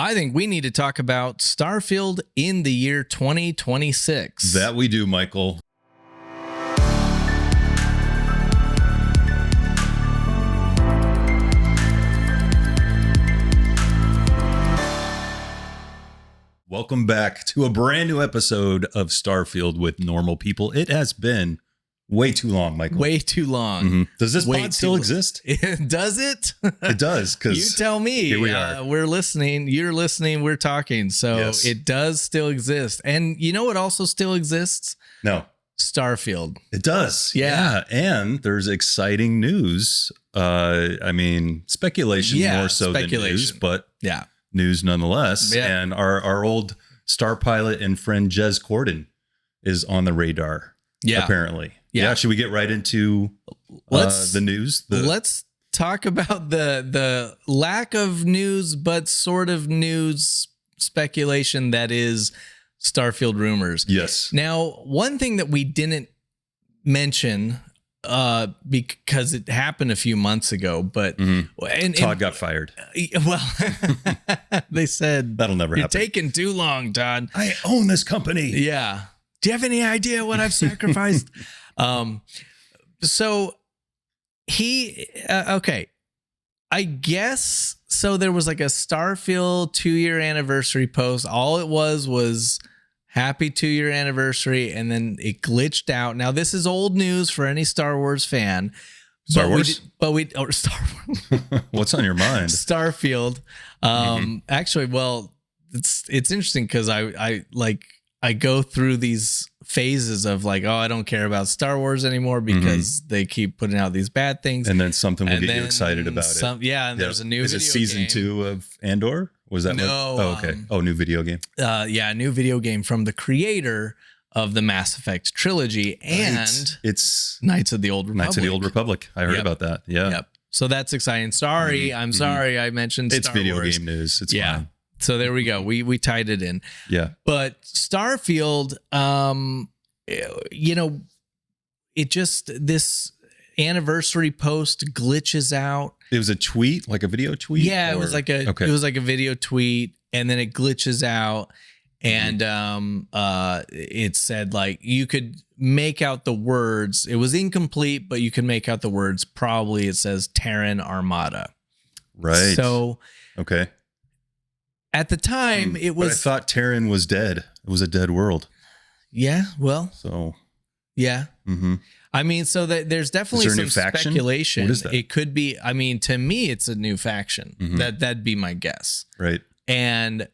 I think we need to talk about Starfield in the year 2026. That we do, Michael. Welcome back to a brand new episode of Starfield with normal people. It has been way too long, Michael. Way too long. Mm-hmm. Does this pod still exist? Does it? It does. You tell me. Here we are. We're listening. You're listening. We're talking. So yes. It does still exist. And you know what also still exists? No. Starfield. It does. Yeah. And there's exciting news. Speculation more so than news, but yeah. News nonetheless. Yeah. And our old star pilot and friend Jez Corden is on the radar. Yeah. Apparently. Yeah. Should we get right into the news? Let's talk about the lack of news, but sort of news speculation that is Starfield rumors. Yes. Now, one thing that we didn't mention because it happened a few months ago, but Todd got fired. Well, they said that'll never happen. You're taking too long, Todd. I own this company. Yeah. Do you have any idea what I've sacrificed? So he, okay. I guess, so there was like a Starfield 2-year anniversary post. All it was happy 2-year anniversary. And then it glitched out. Now this is old news for any Star Wars fan. Star Wars? Star Wars. What's on your mind? Starfield. Actually, well, it's interesting because I go through these phases of like, oh, I don't care about Star Wars anymore because they keep putting out these bad things. And then something will get you excited about it. Yeah, and there's a new video Is it season game. 2 of Andor? Was that no? Oh, okay. New video game. Yeah, a new video game from the creator of the Mass Effect trilogy and it's Knights of the Old Republic. Knights of the Old Republic. I heard about that. Yeah. Yep. So that's exciting. Sorry, I'm sorry I mentioned Star Wars. It's video game news. It's fine. So there we go. We tied it in. Yeah. But Starfield, it just, this anniversary post glitches out. It was a tweet, like a video tweet? Yeah, it was like a video tweet, and then it glitches out, and it said like you could make out the words. It was incomplete, but you could make out the words. Probably it says Terran Armada. Right. So okay. At the time, it was. But I thought Terran was dead. It was a dead world. Yeah. Well. So. Yeah. Mm-hmm. I mean, so that there's definitely some speculation. What is that? It could be. I mean, to me, it's a new faction. That'd be my guess. Right. And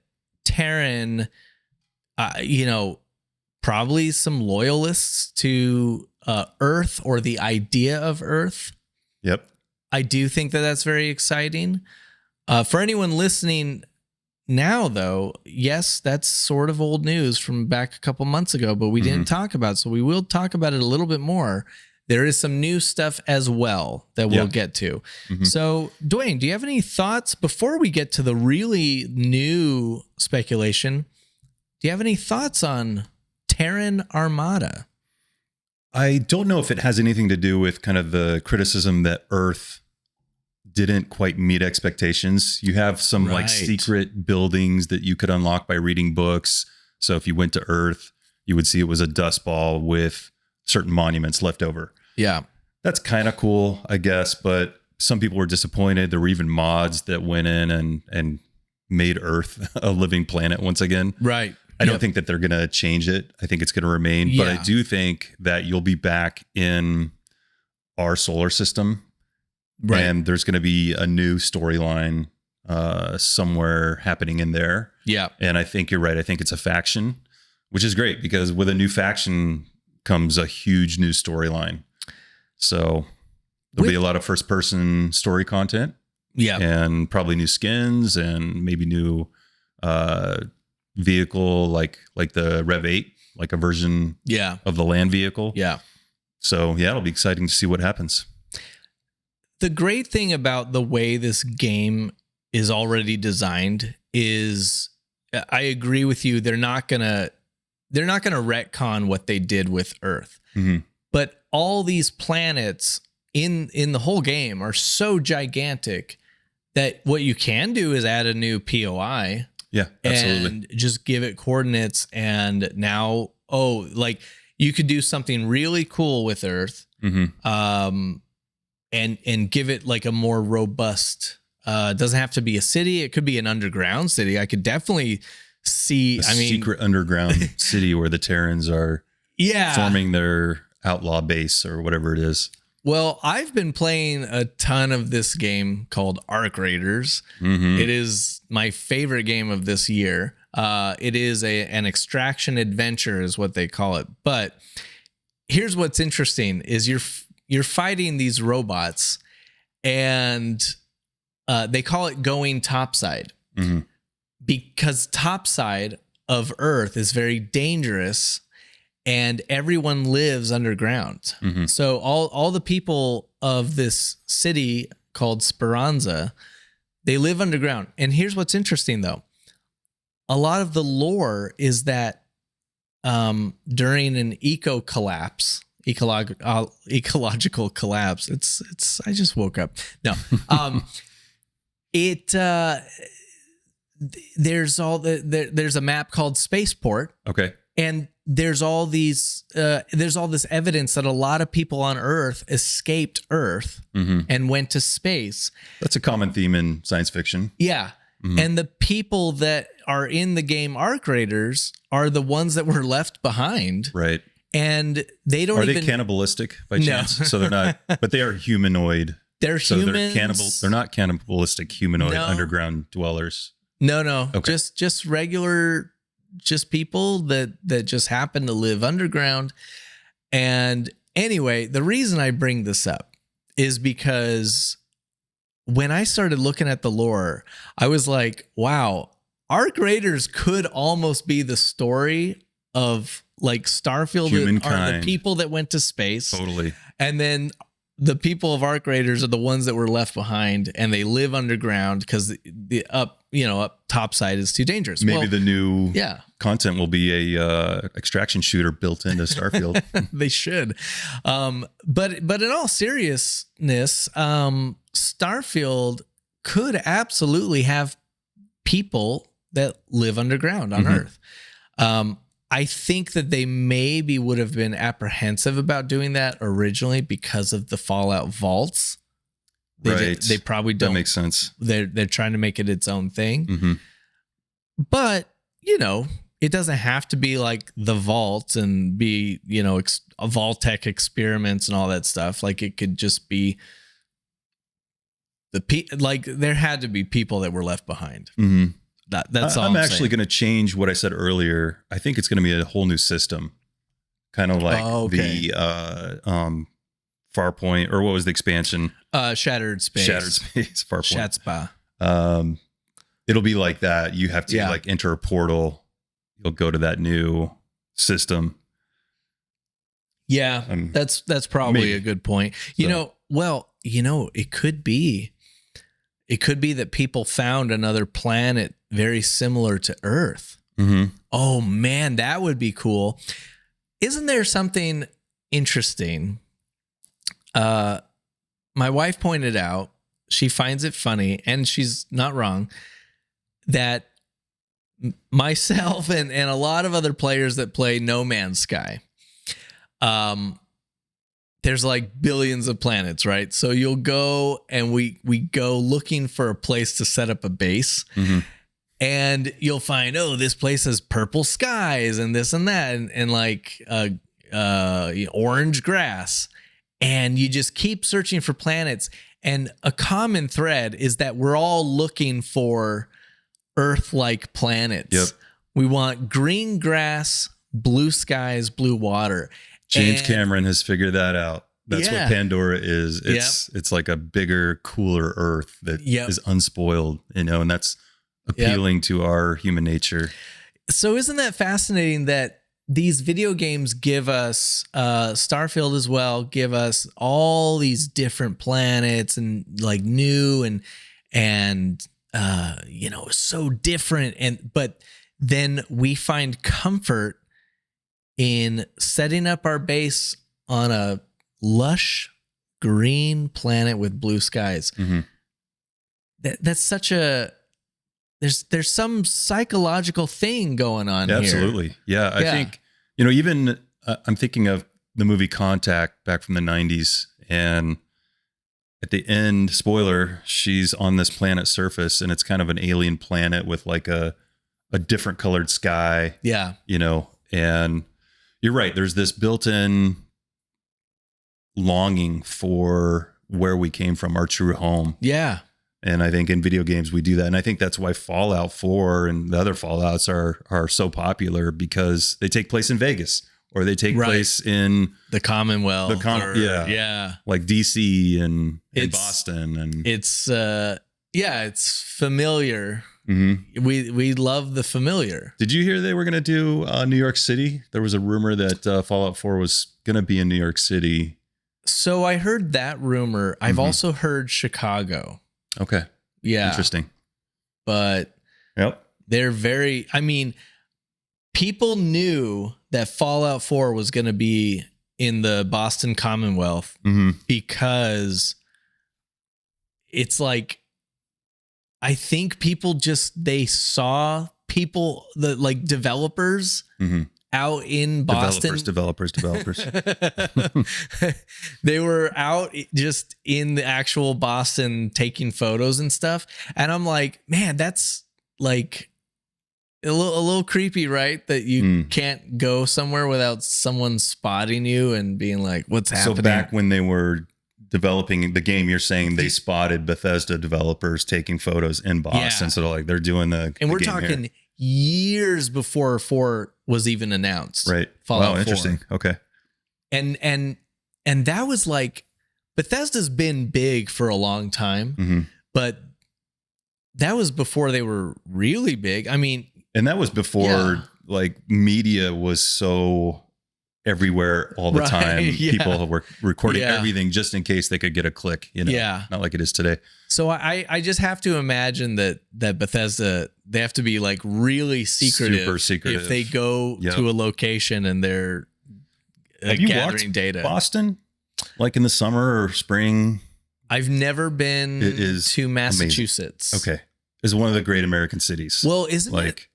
Terran, probably some loyalists to Earth or the idea of Earth. Yep. I do think that that's very exciting. For anyone listening now, though, yes, that's sort of old news from back a couple months ago, but we didn't talk about it, so we will talk about it a little bit more. There is some new stuff as well that we'll get to. So, Dwayne, do you have any thoughts before we get to the really new speculation? Do you have any thoughts on Terran Armada? I don't know if it has anything to do with kind of the criticism that Earth didn't quite meet expectations. You have some like secret buildings that you could unlock by reading books. So if you went to Earth, you would see it was a dust ball with certain monuments left over. Yeah. That's kind of cool, I guess. But some people were disappointed. There were even mods that went in and made Earth a living planet once again. Right. I don't think that they're going to change it. I think it's going to remain. Yeah. But I do think that you'll be back in our solar system. Right. And there's going to be a new storyline somewhere happening in there. Yeah. And I think you're right. I think it's a faction, which is great because with a new faction comes a huge new storyline. So there'll be a lot of first person story content. Yeah. And probably new skins and maybe new vehicle like the Rev 8, like a version of the land vehicle. Yeah. So yeah, it'll be exciting to see what happens. The great thing about the way this game is already designed is I agree with you. They're not going to retcon what they did with Earth, but all these planets in the whole game are so gigantic that what you can do is add a new POI. Yeah, absolutely. And just give it coordinates. And now, like you could do something really cool with Earth, and give it like a more robust. It doesn't have to be a city. It could be an underground city. I could definitely see a secret underground city where the Terrans are forming their outlaw base or whatever it is. Well, I've been playing a ton of this game called Arc Raiders. It is my favorite game of this year. It is an extraction adventure is what they call it. But here's what's interesting is you're fighting these robots, and they call it going topside because topside of Earth is very dangerous. And everyone lives underground. So all the people of this city called Speranza, they live underground. And here's what's interesting, though. A lot of the lore is that during an ecological collapse, I just woke up. No, there's a map called Spaceport. Okay. And there's all this evidence that a lot of people on Earth escaped Earth and went to space. That's a common theme in science fiction. Yeah. And the people that are in the game Arc Raiders are the ones that were left behind. Right. And they don't Are they cannibalistic by chance? So they're not, but they are humanoid. They're humans. They're not cannibalistic humanoid underground dwellers. No. Okay. Just regular, just people that just happen to live underground. And anyway, the reason I bring this up is because when I started looking at the lore, I was like, wow, Arc Raiders could almost be the story of like Starfield, are the people that went to space. Totally. And then the people of Arc Raiders are the ones that were left behind, and they live underground because the up top side is too dangerous. Maybe the new content will be a extraction shooter built into Starfield. They should. But in all seriousness, Starfield could absolutely have people that live underground on Earth. I think that they maybe would have been apprehensive about doing that originally because of the Fallout vaults. They probably don't. That makes sense. They're trying to make it its own thing. But, it doesn't have to be like the vault and be, a Vault-Tec experiments and all that stuff. Like it could just be there had to be people that were left behind. That's all I'm actually going to change what I said earlier. I think it's going to be a whole new system, kind of like the Farpoint, or what was the expansion? Shattered Space. Farpoint. Shatspa. It'll be like that. You have to like enter a portal. You'll go to that new system. Yeah, that's probably a good point. It could be. It could be that people found another planet very similar to Earth. Oh, man, that would be cool. Isn't there something interesting? My wife pointed out, she finds it funny, and she's not wrong, that myself and a lot of other players that play No Man's Sky, there's like billions of planets, right? So you'll go and we go looking for a place to set up a base, and you'll find, this place has purple skies and this and that, and like orange grass, and you just keep searching for planets. And a common thread is that we're all looking for Earth-like planets. Yep. We want green grass, blue skies, blue water. James Cameron has figured that out. That's what Pandora is. It's like a bigger, cooler Earth that is unspoiled, and that's appealing to our human nature. So isn't that fascinating that these video games give us, Starfield as well, give us all these different planets and like new and so different. But then we find comfort in setting up our base on a lush green planet with blue skies. That's such a there's some psychological thing going on here. Absolutely. Yeah. I think, you know, even I'm thinking of the movie Contact back from the 90s, and at the end, spoiler, she's on this planet surface, and it's kind of an alien planet with like a different colored sky. Yeah. You know, and you're right. There's this built-in longing for where we came from, our true home. Yeah. And I think in video games we do that. And I think that's why Fallout 4 and the other Fallouts are so popular, because they take place in Vegas, or they take place in the Commonwealth. Yeah. Like DC and Boston. And it's it's familiar. Mm-hmm. We love the familiar. Did you hear they were going to do New York City? There was a rumor that Fallout 4 was going to be in New York City. So I heard that rumor. I've also heard Chicago. Okay. Yeah. Interesting. But they're very, I mean, people knew that Fallout 4 was going to be in the Boston Commonwealth because it's like, I think people they saw people, the like developers out in Boston. Developers. They were out just in the actual Boston taking photos and stuff. And I'm like, man, that's like a little creepy, right? That you can't go somewhere without someone spotting you and being like, what's happening? So back when they were developing the game, you're saying they spotted Bethesda developers taking photos in Boston. So like they're doing and we're talking years before 4 was even announced. Right. Fallout 4. Interesting. Okay. And that was like, Bethesda's been big for a long time, but that was before they were really big. I mean, and that was before like media was so everywhere all the time. Yeah. People were recording everything just in case they could get a click, you know, not like it is today. So I just have to imagine that Bethesda, they have to be like really secretive, super secretive if they go to a location and they're gathering data. Boston, like in the summer or spring. I've never been to Massachusetts. Amazing. Okay. It's one of the great American cities. Well, isn't it?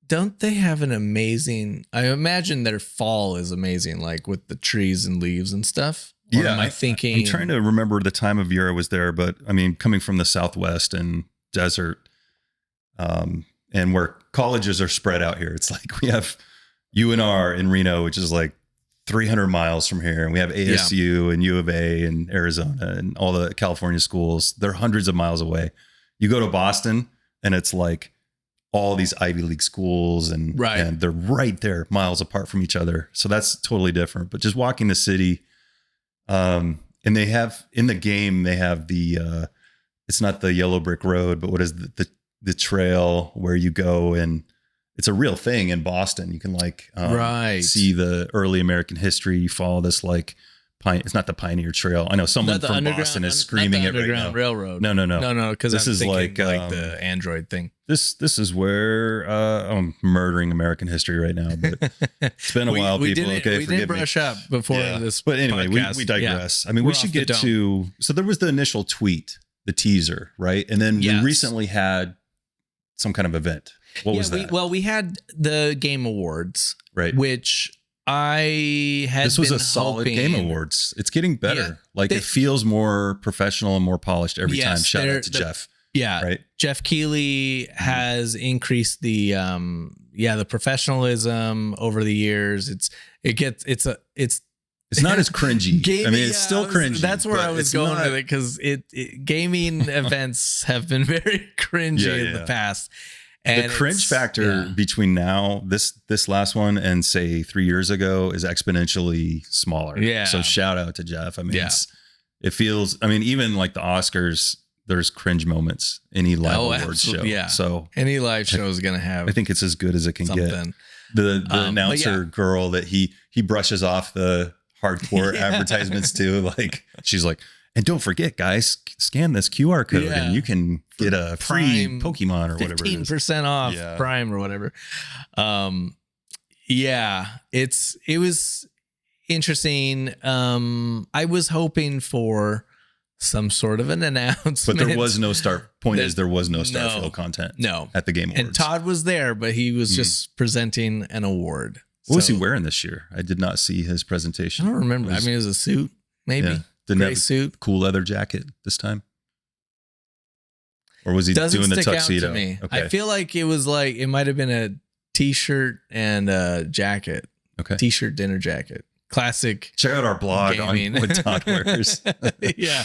Don't they have an amazing, I imagine their fall is amazing, like with the trees and leaves and stuff. Or am I thinking? I'm trying to remember the time of year I was there, but I mean, coming from the Southwest and desert, and where colleges are spread out here, it's like we have UNR in Reno, which is like 300 miles from here. And we have ASU and U of A in Arizona and all the California schools. They're hundreds of miles away. You go to Boston and it's like all these Ivy League schools and they're right there, miles apart from each other. So that's totally different. But just walking the city, and they have in the game, they have the, it's not the yellow brick road, but what is the trail where you go, and it's a real thing in Boston. You can like see the early American history. You follow this like it's not the Pioneer Trail. I know someone from Boston is screaming it right now. Underground Railroad. No. Because this is like the Android thing. This is where I'm murdering American history right now. But it's been a while, people. Okay, we didn't brush up before this. But anyway, we digress. I mean, we should get to. So there was the initial tweet, the teaser, right? And then we recently had some kind of event. What was that? We had the Game Awards, right? Which I had. This was a solid Game Awards. It's getting better. It feels more professional and more polished every time. Shout out to Jeff. Yeah, right. Jeff Keighley has increased the professionalism over the years. It's not as cringy. Gaming, I mean, it's still cringy. That's where I was going with it, because gaming events have been very cringy in the past. And the cringe factor between now, this last one, and say 3 years ago is exponentially smaller. Yeah. So shout out to Jeff. I mean, it feels. I mean, even like the Oscars, there's cringe moments. Any live awards show. Yeah. So any live show is gonna have. I think it's as good as it can get. The announcer girl that he brushes off the hardcore advertisements too. Like she's like, and don't forget, guys, scan this QR code and you can get a free Pokemon or whatever. 15% off Prime or whatever. It was interesting. I was hoping for some sort of an announcement. But there was no there was no Starfield content. No. At the Game Awards. And Todd was there, but he was just presenting an award. What was he wearing this year? I did not see his presentation. I don't remember. It was a suit, maybe. Yeah. Didn't Gray have suit. Cool leather jacket this time. Or was he Doesn't doing the stick tuxedo? Out to me. Okay. I feel like it might have been a t-shirt and a jacket. Okay. T-shirt, dinner jacket. Classic. Check out our blog on what Todd wears. Yeah.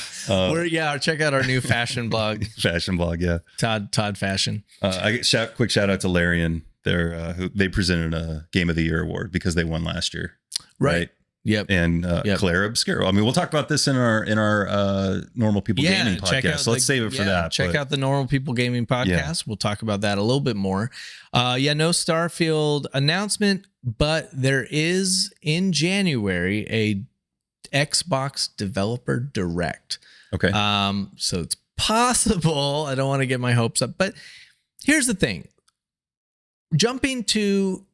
Check out our new fashion blog. Fashion blog, yeah. Todd Fashion. Quick shout out to Larian. They presented a Game of the Year award because they won last year. Right. Yep. And Claire Obscuro. I mean, we'll talk about this in our Normal People Gaming podcast. So let's save it for that. Check out the Normal People Gaming podcast. Yeah. We'll talk about that a little bit more. No Starfield announcement, but there is in January a Xbox Developer Direct. Okay. So it's possible. I don't want to get my hopes up, but here's the thing. Jumping to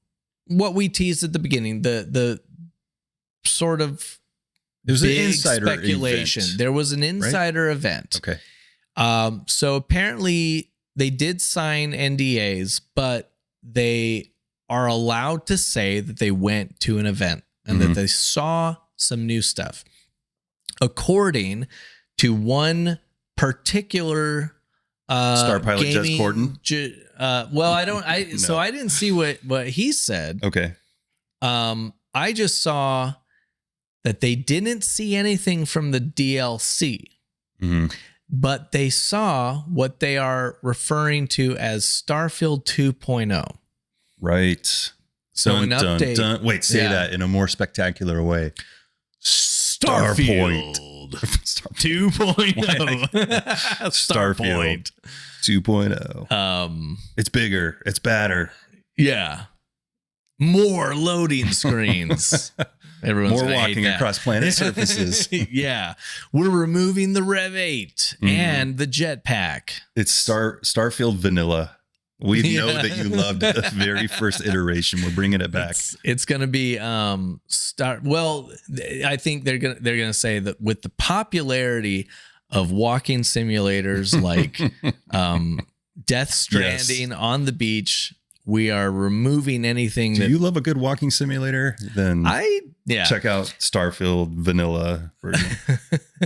what we teased at the beginning, the sort of there's big an insider speculation. Event, there was an insider event. Okay. So apparently they did sign NDAs, but they are allowed to say that they went to an event and that they saw some new stuff. According to one particular Star pilot Jez Corden. So I didn't see what he said. Okay. I just saw that they didn't see anything from the DLC, but they saw what they are referring to as Starfield 2.0. Right. So an update. Wait, say that in a more spectacular way. Starfield 2.0. Starfield 2.0. It's bigger. It's badder. Yeah. More loading screens. Everyone's more walking across planet surfaces. Yeah. We're removing the Rev 8 and the jetpack. It's Starfield Vanilla. We know that you loved the very first iteration. We're bringing it back. It's going to be I think they're going to say that with the popularity of walking simulators like Death Stranding on the beach, we are removing anything. Do you love a good walking simulator? Then check out Starfield Vanilla version.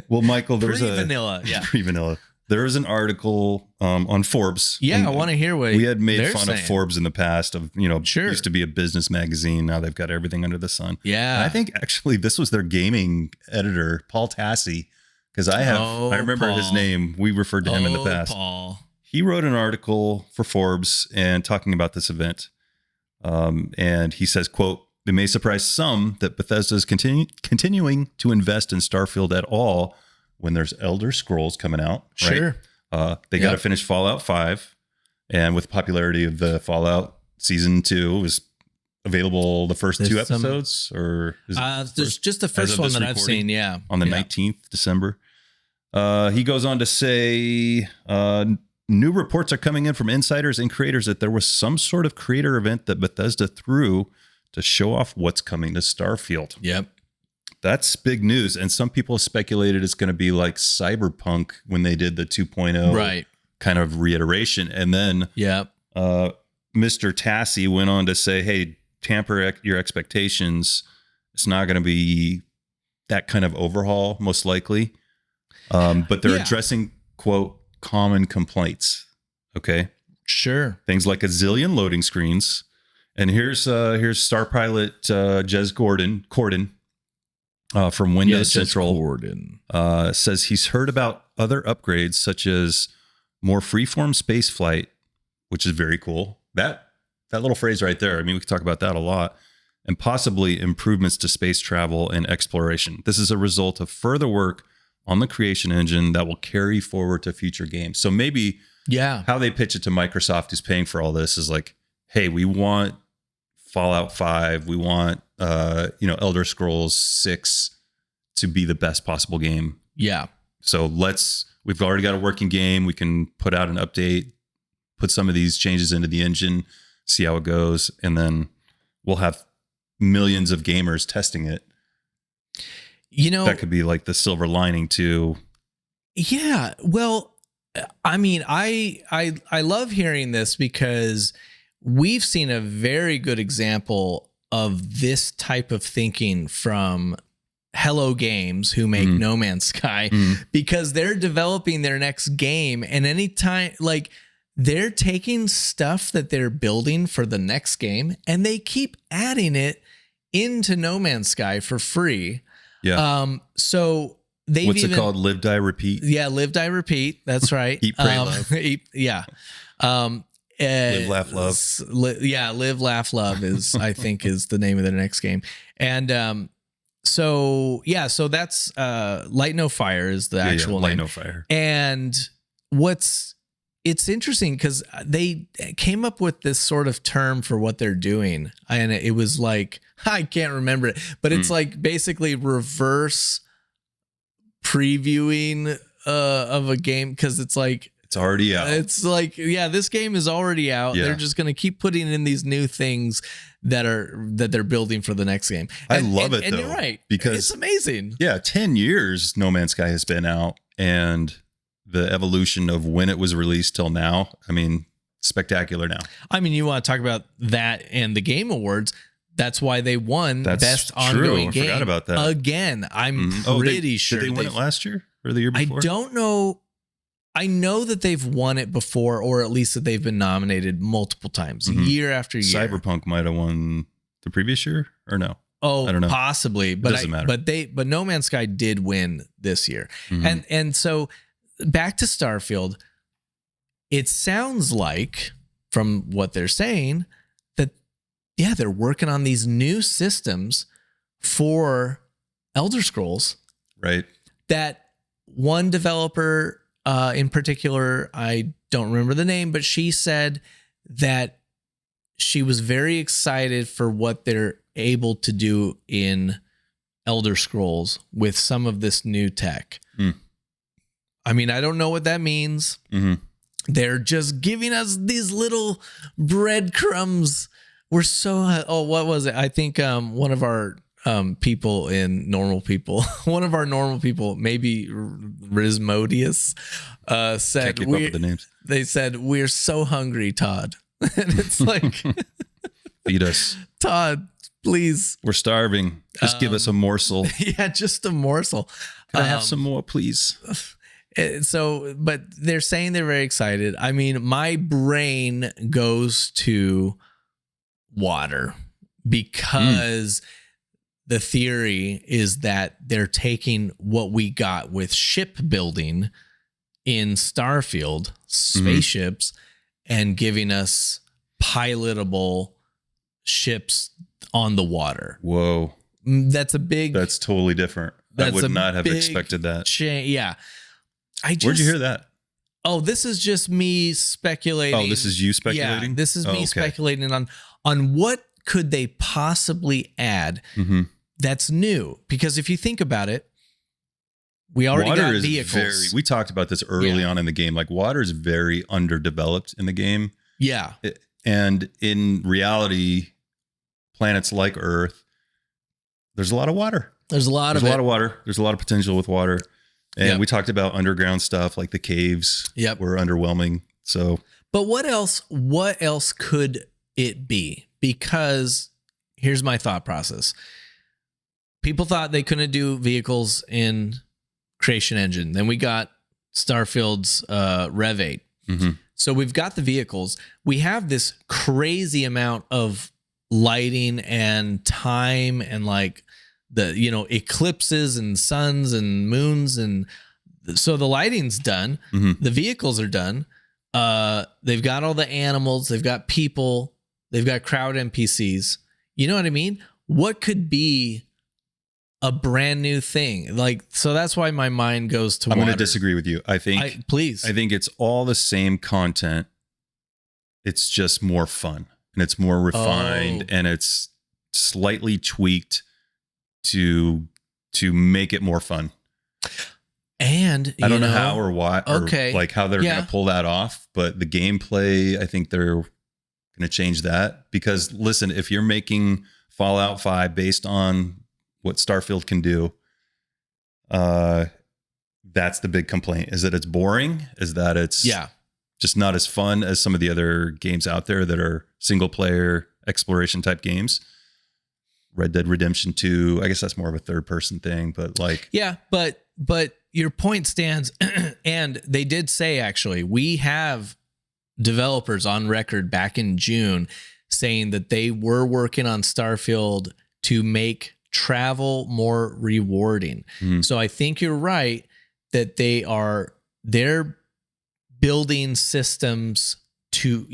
Well, Michael, there's pre-vanilla. There is an article on Forbes. Yeah, I want to hear what we had made fun of Forbes in the past. Used to be a business magazine. Now they've got everything under the sun. Yeah, and I think actually this was their gaming editor, Paul Tassi, because I remember his name. We referred to him in the past. Paul. He wrote an article for Forbes and talking about this event. And he says, quote, "It may surprise some that Bethesda is continuing to invest in Starfield at all when there's Elder Scrolls coming out." Sure. Right? They got to finish Fallout 5. And with the popularity of the Fallout Season 2, it was available the first 2 episodes? Or there's just the first one that I've seen, on the 19th December. He goes on to say, new reports are coming in from insiders and creators that there was some sort of creator event that Bethesda threw to show off what's coming to Starfield. Yep. That's big news. And some people speculated it's going to be like Cyberpunk when they did the 2.0 kind of reiteration. And then Mr. Tassi went on to say, hey, tamper your expectations. It's not going to be that kind of overhaul, most likely. But they're addressing, quote, common complaints. Okay. Sure. Things like a zillion loading screens. And here's Star Pilot Jez Corden from Windows Central. Says he's heard about other upgrades such as more freeform space flight, which is very cool. That little phrase right there. I mean, we could talk about that a lot. And possibly improvements to space travel and exploration. This is a result of further work on the creation engine that will carry forward to future games. So maybe how they pitch it to Microsoft, who's paying for all this, is like, hey, we want Fallout 5, we want Elder Scrolls 6 to be the best possible game. Yeah. So we've already got a working game. We can put out an update, put some of these changes into the engine, see how it goes, and then we'll have millions of gamers testing it. That could be like the silver lining to Yeah. Well, I mean, I love hearing this because we've seen a very good example of this type of thinking from Hello Games, who make No Man's Sky, because they're developing their next game, and anytime, like, they're taking stuff that they're building for the next game and they keep adding it into No Man's Sky for free. Yeah. So they've What's it called? Live, die, repeat. Yeah, live, die, repeat. That's right. Eat, pray, love. Yeah. Live, laugh, love. Live, laugh, love is, I think, is the name of the next game. And so that's Light No Fire is the actual Light name. No Fire. And it's interesting because they came up with this sort of term for what they're doing, and it was like, I can't remember it, but it's like basically reverse previewing of a game, because it's like it's already out. It's like, yeah, this game is already out. Yeah. They're just going to keep putting in these new things that they're building for the next game. I love it, and though, you're right, because it's amazing. Yeah, 10 years No Man's Sky has been out, and the evolution of when it was released till now, I mean, spectacular now. I mean, you want to talk about that and the Game Awards. That's why they won Best Ongoing Game. I forgot about that. Again, I'm pretty sure. Did they win it last year or the year before? I don't know. I know that they've won it before, or at least that they've been nominated multiple times, year after year. Cyberpunk might have won the previous year, or no? Oh, I don't know. Possibly, but doesn't matter. But No Man's Sky did win this year, and so back to Starfield. It sounds like, from what they're saying, that they're working on these new systems for Elder Scrolls. Right. That one developer in particular, I don't remember the name, but she said that she was very excited for what they're able to do in Elder Scrolls with some of this new tech. I mean, I don't know what that means. They're just giving us these little breadcrumbs. We're so, what was it? I think one of our people in Normal People, one of our normal people, maybe Rismodius, said, Can't keep up with the names. They said, "We're so hungry, Todd." And it's like, feed us, Todd, please. We're starving. Just give us a morsel. Yeah, just a morsel. Can I have some more, please? So, but they're saying they're very excited. I mean, my brain goes to water, because the theory is that they're taking what we got with shipbuilding in Starfield, spaceships, and giving us pilotable ships on the water. Whoa. That's totally different. I would not have expected that. Yeah. Where'd you hear that? Oh, this is just me speculating. Oh, this is you speculating? Yeah, this is me speculating on what could they possibly add that's new. Because if you think about it, we already got vehicles. We talked about this early on in the game. Like, water is very underdeveloped in the game. Yeah. And in reality, planets like Earth, there's a lot of water. There's a lot of water. There's a lot of potential with water. And we talked about underground stuff, like the caves were underwhelming. So, but what else could it be? Because here's my thought process. People thought they couldn't do vehicles in Creation Engine. Then we got Starfield's Rev 8. So we've got the vehicles. We have this crazy amount of lighting and time and like the eclipses and suns and moons, and so the lighting's done. The vehicles are done. They've got all the animals, they've got people, they've got crowd NPCs. You know what I mean? What could be a brand new thing? Like, so that's why my mind goes to I'm going to disagree with you. I think it's all the same content. It's just more fun, and it's more refined, and it's slightly tweaked to make it more fun. And I don't know how or why, or like how they're going to pull that off, but the gameplay, I think they're going to change that, because listen, if you're making Fallout 5 based on what Starfield can do, that's the big complaint, is that it's boring, is that it's just not as fun as some of the other games out there that are single player exploration type games. Red Dead Redemption 2, I guess that's more of a third person thing, but like, yeah, but your point stands. And they did say, actually, we have developers on record back in June saying that they were working on Starfield to make travel more rewarding. So I think you're right that they're building systems to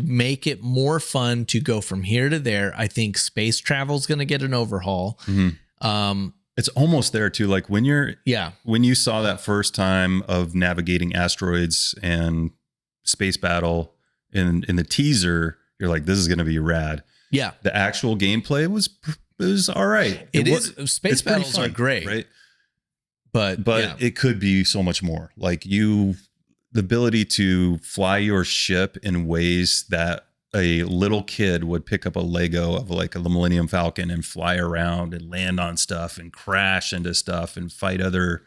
make it more fun to go from here to there. I think space travel is going to get an overhaul. It's almost there too. Like when you saw that first time of navigating asteroids and space battle in the teaser, you're like, this is going to be rad. Yeah. The actual gameplay was all right. Space battles are great. Right. But it could be so much more. Like the ability to fly your ship in ways that a little kid would pick up a Lego of like the Millennium Falcon and fly around and land on stuff and crash into stuff and fight other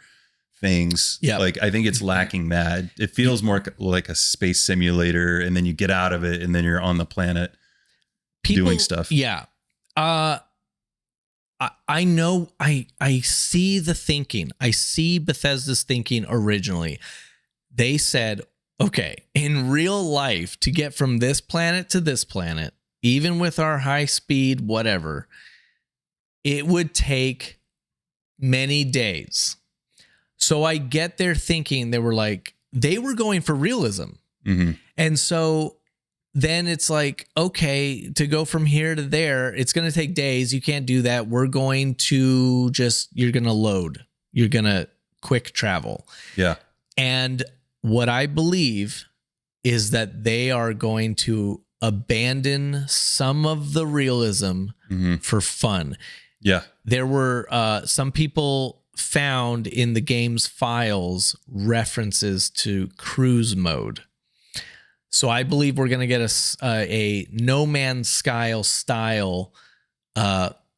things. Yeah. Like, I think it's lacking that. It feels more like a space simulator, and then you get out of it and then you're on the planet doing stuff. Yeah. I know, I see the thinking. I see Bethesda's thinking originally. They said, okay, in real life, to get from this planet to this planet, even with our high speed, whatever, it would take many days. So I get their thinking. They were going for realism. And so then it's like, okay, to go from here to there, it's going to take days. You can't do that. We're going to you're going to load. You're going to quick travel. Yeah. And what I believe is that they are going to abandon some of the realism for fun. Yeah. There were some people found in the game's files references to cruise mode. So I believe we're going to get a No Man's Sky style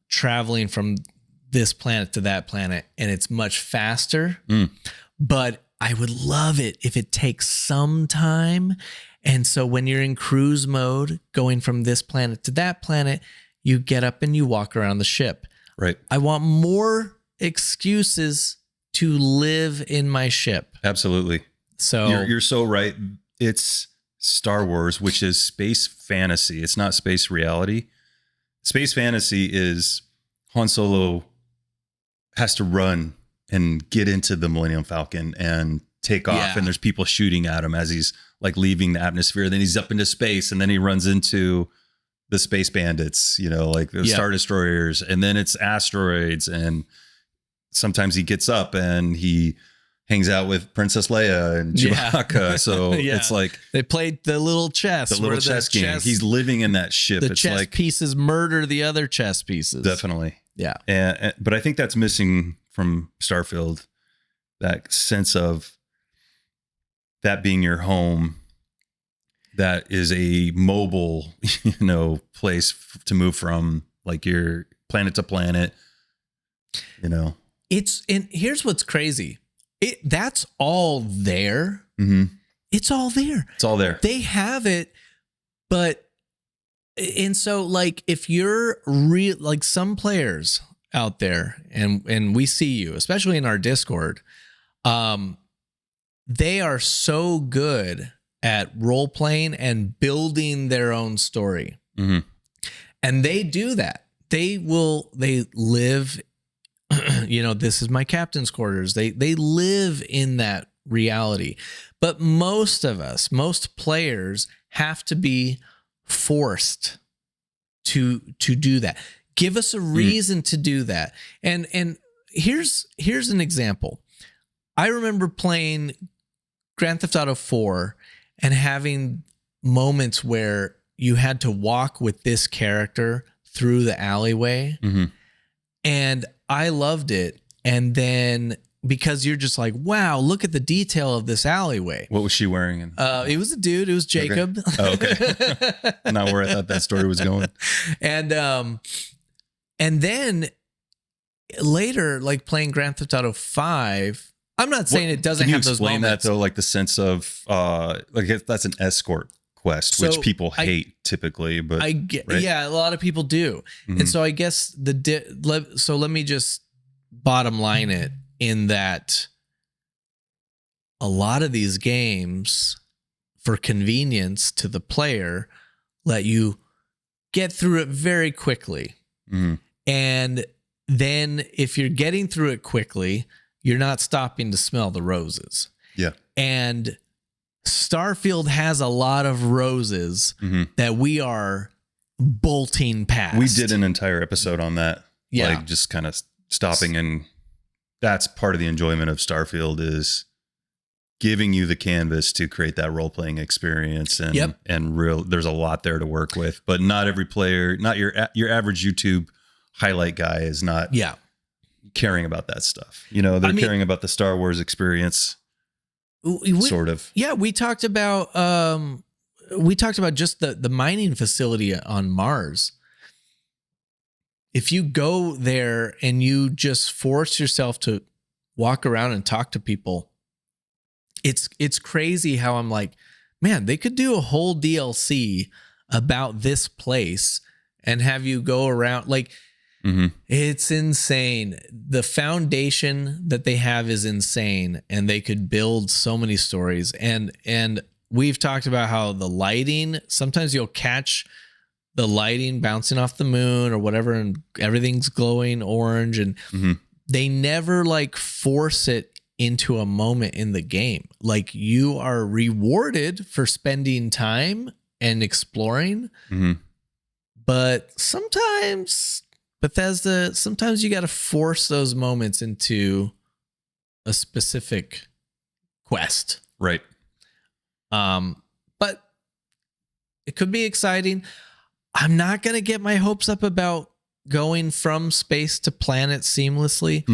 traveling from this planet to that planet, and it's much faster. But I would love it if it takes some time. And so when you're in cruise mode, going from this planet to that planet, you get up and you walk around the ship. Right. I want more excuses to live in my ship. Absolutely. So you're so right. It's Star Wars, which is space fantasy. It's not space reality. Space fantasy is Han Solo has to run and get into the Millennium Falcon and take off. And there's people shooting at him as he's like leaving the atmosphere. Then he's up into space, and then he runs into the space bandits, like the Star Destroyers, and then it's asteroids. And sometimes he gets up and he hangs out with Princess Leia and Chewbacca. So it's like they played the little chess, game. He's living in that ship. The chess pieces murder the other chess pieces. Definitely. Yeah. But I think that's missing from Starfield, that sense of that being your home, that is a mobile, place to move from, like your planet to planet, and here's what's crazy. That's all there. It's all there. It's all there. They have it, and so like, if you're like some players out there, and we see you, especially in our Discord, they are so good at role playing and building their own story. And they do that. They live, this is my captain's quarters. They live in that reality. But most players have to be forced to do that. Give us a reason to do that. And here's an example. I remember playing Grand Theft Auto 4 and having moments where you had to walk with this character through the alleyway. And I loved it. And then because you're just like, wow, look at the detail of this alleyway. What was she wearing? It was a dude. It was Jacob. Okay. Oh, okay. Not where I thought that story was going. And then later, like playing Grand Theft Auto 5, I'm not saying it doesn't Can you have those explain moments. that though, like the sense of like that's an escort quest, which people hate typically, but I get, right? yeah, a lot of people do. And so I guess so let me just bottom line it in that a lot of these games, for convenience to the player, let you get through it very quickly. And then if you're getting through it quickly, you're not stopping to smell the roses. Yeah. And Starfield has a lot of roses that we are bolting past. We did an entire episode on that. Yeah. Like just kind of stopping, and that's part of the enjoyment of Starfield is giving you the canvas to create that role-playing experience. And there's a lot there to work with, but not every player, not your average YouTube highlight guy is not caring about that stuff. You know, they're caring about the Star Wars experience. Sort of. Yeah, we talked about just the mining facility on Mars. If you go there and you just force yourself to walk around and talk to people, it's crazy how I'm like, man, they could do a whole DLC about this place and have you go around like it's insane. The foundation that they have is insane, and they could build so many stories. And we've talked about how the lighting, sometimes you'll catch the lighting bouncing off the moon or whatever, and everything's glowing orange, and they never like force it into a moment in the game. Like you are rewarded for spending time and exploring, but sometimes Bethesda, sometimes you got to force those moments into a specific quest. Right. But it could be exciting. I'm not going to get my hopes up about going from space to planet seamlessly.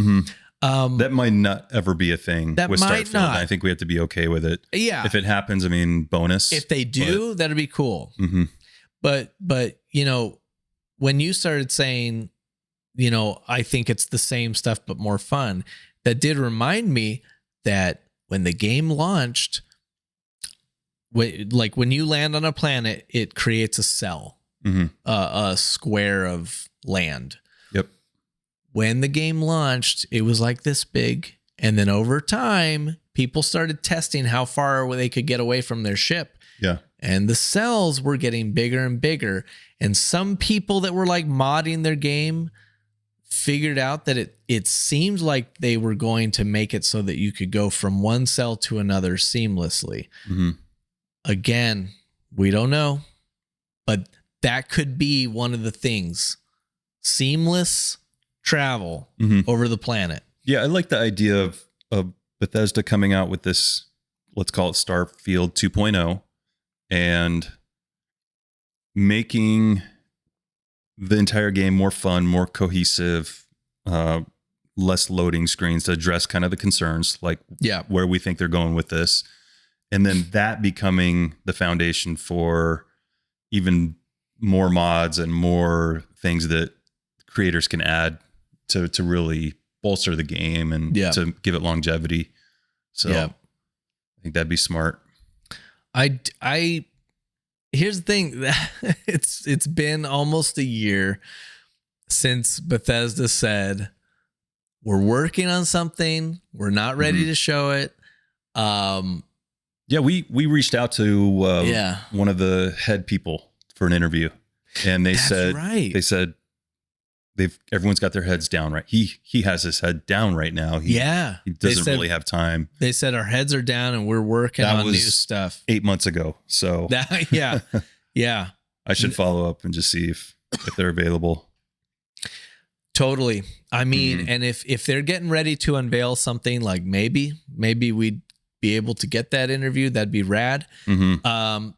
That might not ever be a thing with Starfield. I think we have to be okay with it. Yeah. If it happens, I mean, bonus. If they do, that'd be cool. But, you know, when you started saying, you know, I think it's the same stuff, but more fun, that did remind me that when the game launched, like when you land on a planet, it creates a cell, a square of land. Yep. When the game launched, it was like this big. And then over time, people started testing how far they could get away from their ship. Yeah. And the cells were getting bigger and bigger. And some people that were like modding their game figured out that it seemed like they were going to make it so that you could go from one cell to another seamlessly. Again, we don't know, but that could be one of the things. Seamless travel over the planet. Yeah, I like the idea of Bethesda coming out with this, let's call it Starfield 2.0, and making the entire game more fun, more cohesive, less loading screens to address kind of the concerns, like where we think they're going with this. And then that becoming the foundation for even more mods and more things that creators can add to really bolster the game and to give it longevity. So I think that'd be smart. Here's the thing. It's been almost a year since Bethesda said, we're working on something. We're not ready to show it. We reached out to one of the head people for an interview, and they said everyone's got their heads down, right? He has his head down right now. He doesn't really have time. They said our heads are down and we're working on new stuff. 8 months ago. So I should follow up and just see if they're available. Totally. I mean, and if they're getting ready to unveil something, like maybe we'd be able to get that interview. That'd be rad. I'm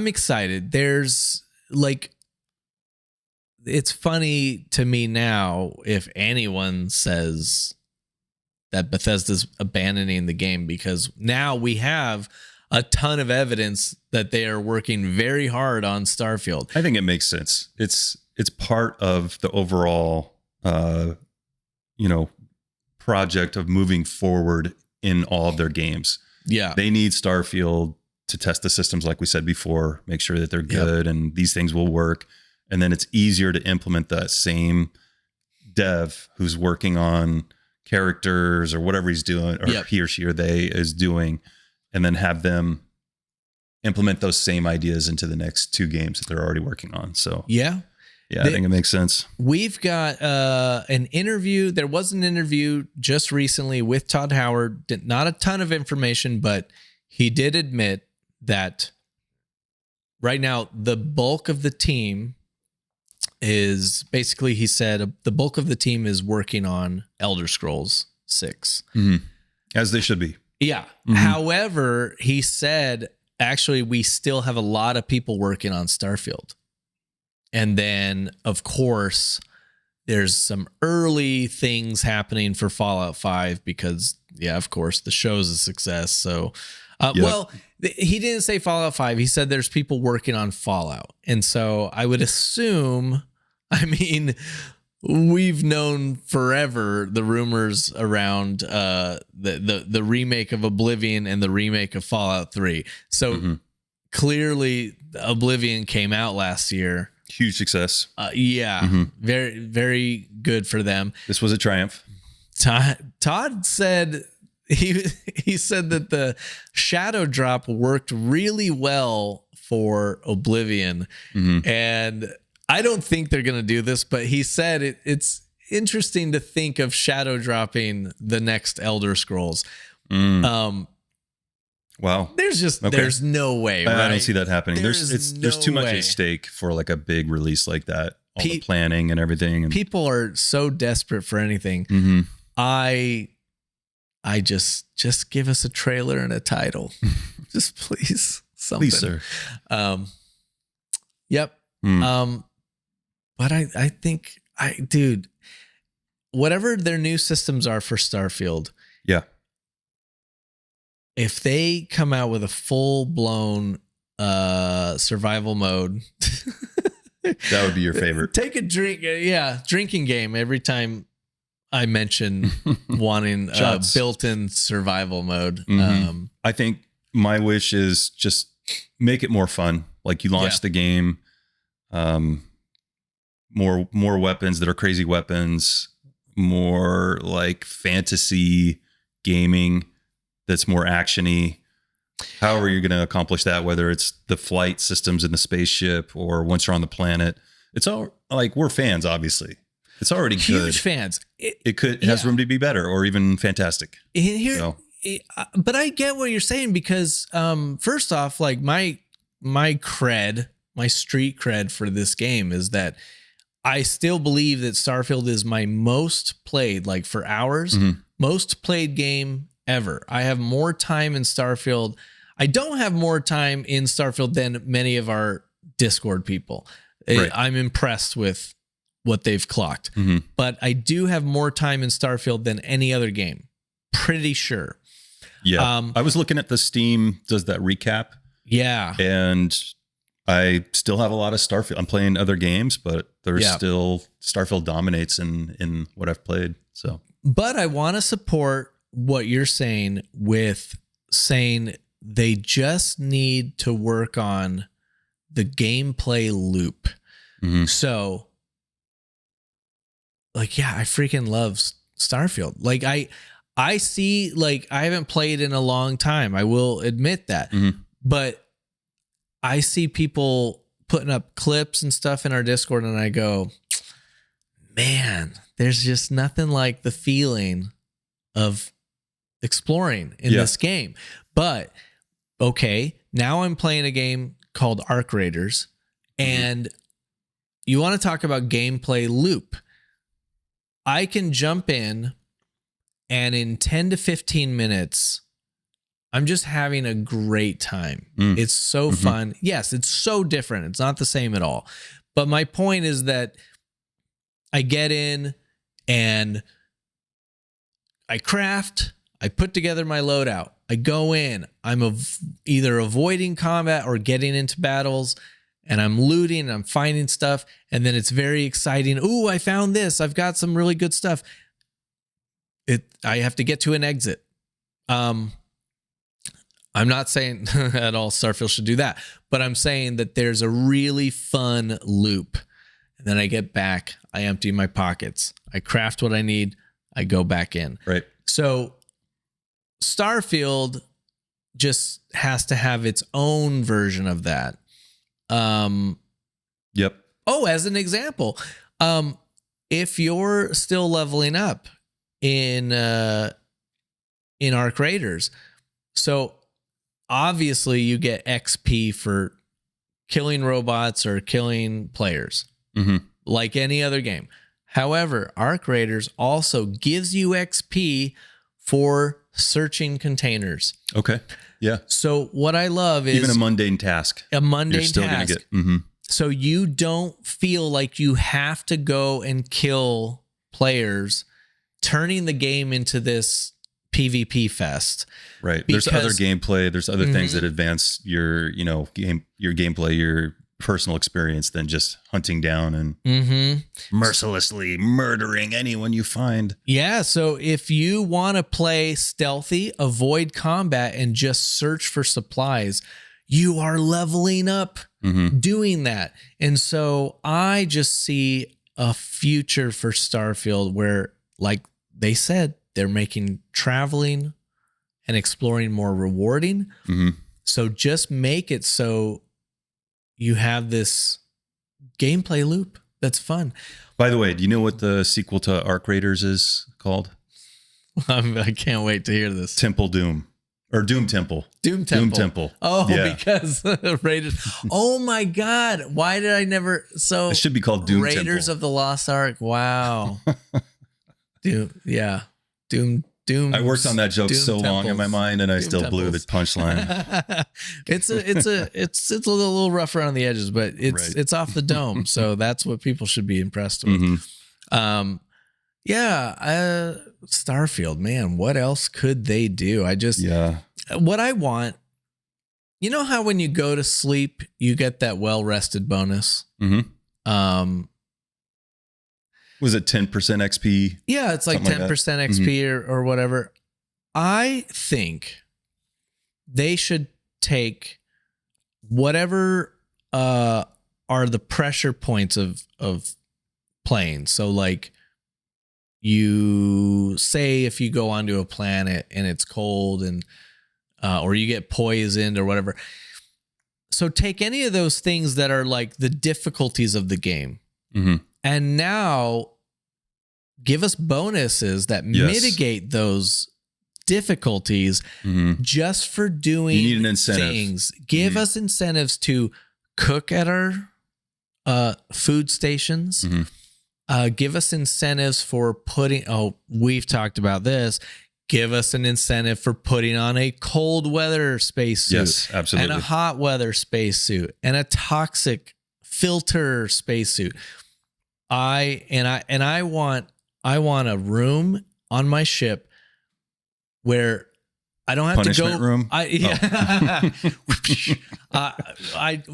excited. There's like, it's funny to me now if anyone says that Bethesda's abandoning the game, because now we have a ton of evidence that they are working very hard on Starfield. I think it makes sense. It's part of the overall, project of moving forward in all of their games. Yeah. They need Starfield to test the systems, like we said before, make sure that they're good and these things will work. And then it's easier to implement that same dev who's working on characters or whatever he's doing, or he or she or they is doing, and then have them implement those same ideas into the next 2 games that they're already working on. So I think it makes sense. We've got an interview. There was an interview just recently with Todd Howard. Not a ton of information, but he did admit that right now the bulk of the team is basically, he said, the bulk of the team is working on Elder Scrolls 6. As they should be. Yeah. However, he said, actually, we still have a lot of people working on Starfield. And then, of course, there's some early things happening for Fallout 5 because, of course, the show's a success. So, well, he didn't say Fallout 5. He said there's people working on Fallout. And so I would assume, we've known forever the rumors around the remake of Oblivion and the remake of Fallout 3. So clearly Oblivion came out last year. Huge success. Very, very good for them. This was a triumph. Todd said he said that the shadow drop worked really well for Oblivion. And I don't think they're going to do this, but he said it's interesting to think of shadow dropping the next Elder Scrolls. Wow. There's no way. Right? I don't see that happening. There's too much at stake for like a big release like that. All the planning and everything. And people are so desperate for anything. I just give us a trailer and a title. Just please. Something. Please, sir. But I think dude, whatever their new systems are for Starfield. Yeah. If they come out with a full-blown survival mode, that would be your favorite. Take a drink, drinking game every time I mention wanting a built-in survival mode. I think my wish is just make it more fun. Like you launch the game, more weapons that are crazy weapons, more like fantasy gaming that's more actiony. However you're going to accomplish that, whether it's the flight systems in the spaceship or once you're on the planet, it's all like, we're fans, obviously. It's already huge good. Fans. It has room to be better or even fantastic. But I get what you're saying because first off, like my cred, my street cred for this game is that I still believe that Starfield is my most played, like for hours, most played game ever. I have more time in Starfield. I don't have more time in Starfield than many of our Discord people. Right. I'm impressed with what they've clocked, but I do have more time in Starfield than any other game. Pretty sure. Yeah. I was looking at the Steam, does that recap? Yeah. And I still have a lot of Starfield. I'm playing other games, but there's still Starfield dominates in what I've played. So, but I want to support what you're saying with saying they just need to work on the gameplay loop. So like, I freaking love Starfield. Like I see, like, I haven't played in a long time. I will admit that, but I see people putting up clips and stuff in our Discord and I go, man, there's just nothing like the feeling of exploring in this game. But okay, now I'm playing a game called Arc Raiders, and you want to talk about gameplay loop. I can jump in and in 10 to 15 minutes, I'm just having a great time. It's so fun. Yes, it's so different. It's not the same at all. But my point is that I get in and I craft, I put together my loadout. I go in, I'm either avoiding combat or getting into battles, and I'm looting and I'm finding stuff. And then it's very exciting. Ooh, I found this. I've got some really good stuff. I have to get to an exit. I'm not saying at all Starfield should do that, but I'm saying that there's a really fun loop. And then I get back, I empty my pockets, I craft what I need, I go back in. Right. So Starfield just has to have its own version of that. Yep. Oh, as an example, if you're still leveling up in Arc Raiders, so obviously you get XP for killing robots or killing players, like any other game. However, Arc Raiders also gives you XP for searching containers. Okay. Yeah. So what I love is even a mundane task. A mundane you're still task. Gonna get, So you don't feel like you have to go and kill players, turning the game into this PvP fest. Right. There's other gameplay. There's other things that advance your, your gameplay, your personal experience than just hunting down and mercilessly murdering anyone you find. Yeah. So if you want to play stealthy, avoid combat, and just search for supplies, you are leveling up doing that. And so I just see a future for Starfield where, like they said, they're making traveling and exploring more rewarding. So just make it so you have this gameplay loop that's fun. By the way, do you know what the sequel to Arc Raiders is called? I can't wait to hear this. Temple Doom. Or Doom Temple. Doom Temple. Oh, yeah. Because Raiders. Oh my God. Why did I never? So it should be called Doom Raiders Temple. of the Lost Ark. Wow. Doom. Yeah. Doom. I worked on that joke so Temples. long in my mind, and I still blew the punchline. It's a little rough around the edges, but it's off the dome. So that's what people should be impressed with. Starfield, man, what else could they do? What I want, you know how when you go to sleep, you get that well-rested bonus? Was it 10% XP? Yeah, it's like 10% XP or whatever. I think they should take whatever are the pressure points of playing. So like, you say if you go onto a planet and it's cold and or you get poisoned or whatever. So take any of those things that are like the difficulties of the game. And now give us bonuses that mitigate those difficulties just for doing you need an incentive. Things. Give us incentives to cook at our food stations. Give us incentives for we've talked about this. Give us an incentive for putting on a cold weather spacesuit. Yes, absolutely. And a hot weather spacesuit and a toxic filter spacesuit. I want a room on my ship where I don't have Punishment to go. Room?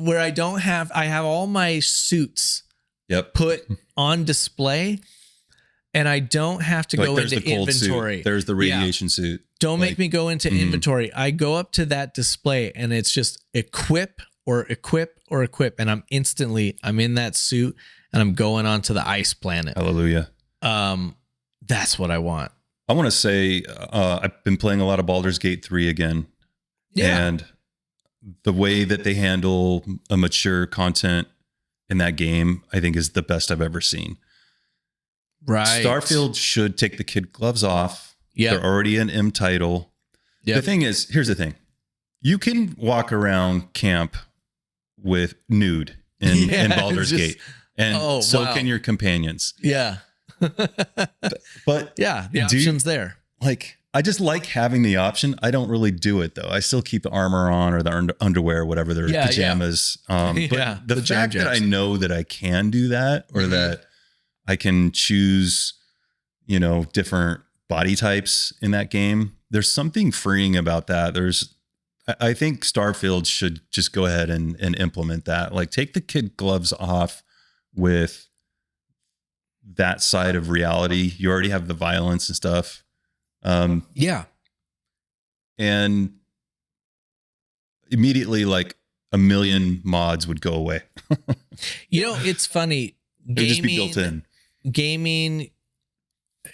Where I have all my suits put on display, and I don't have to go into inventory. There's the radiation suit. Don't make me go into inventory. I go up to that display and it's just equip, and I'm in that suit and I'm going on to the ice planet. Hallelujah. That's what I want. I want to say I've been playing a lot of Baldur's Gate 3 again. Yeah. And the way that they handle a mature content in that game, I think is the best I've ever seen. Right. Starfield should take the kid gloves off. Yeah. They're already an M title. Yep. The thing is, here's the thing. You can walk around camp with nude in Baldur's Gate. And can your companions. Yeah. But yeah, the option's there. Like, I just like having the option. I don't really do it though. I still keep the armor on or the underwear, whatever, their pajamas. But the fact that I know that I can do that, or that I can choose, different body types in that game, there's something freeing about that. I think Starfield should just go ahead and implement that. Like, take the kid gloves off with that side of reality. You already have the violence and stuff. Yeah. And immediately, like, a million mods would go away. It's funny. It would just be built in. Gaming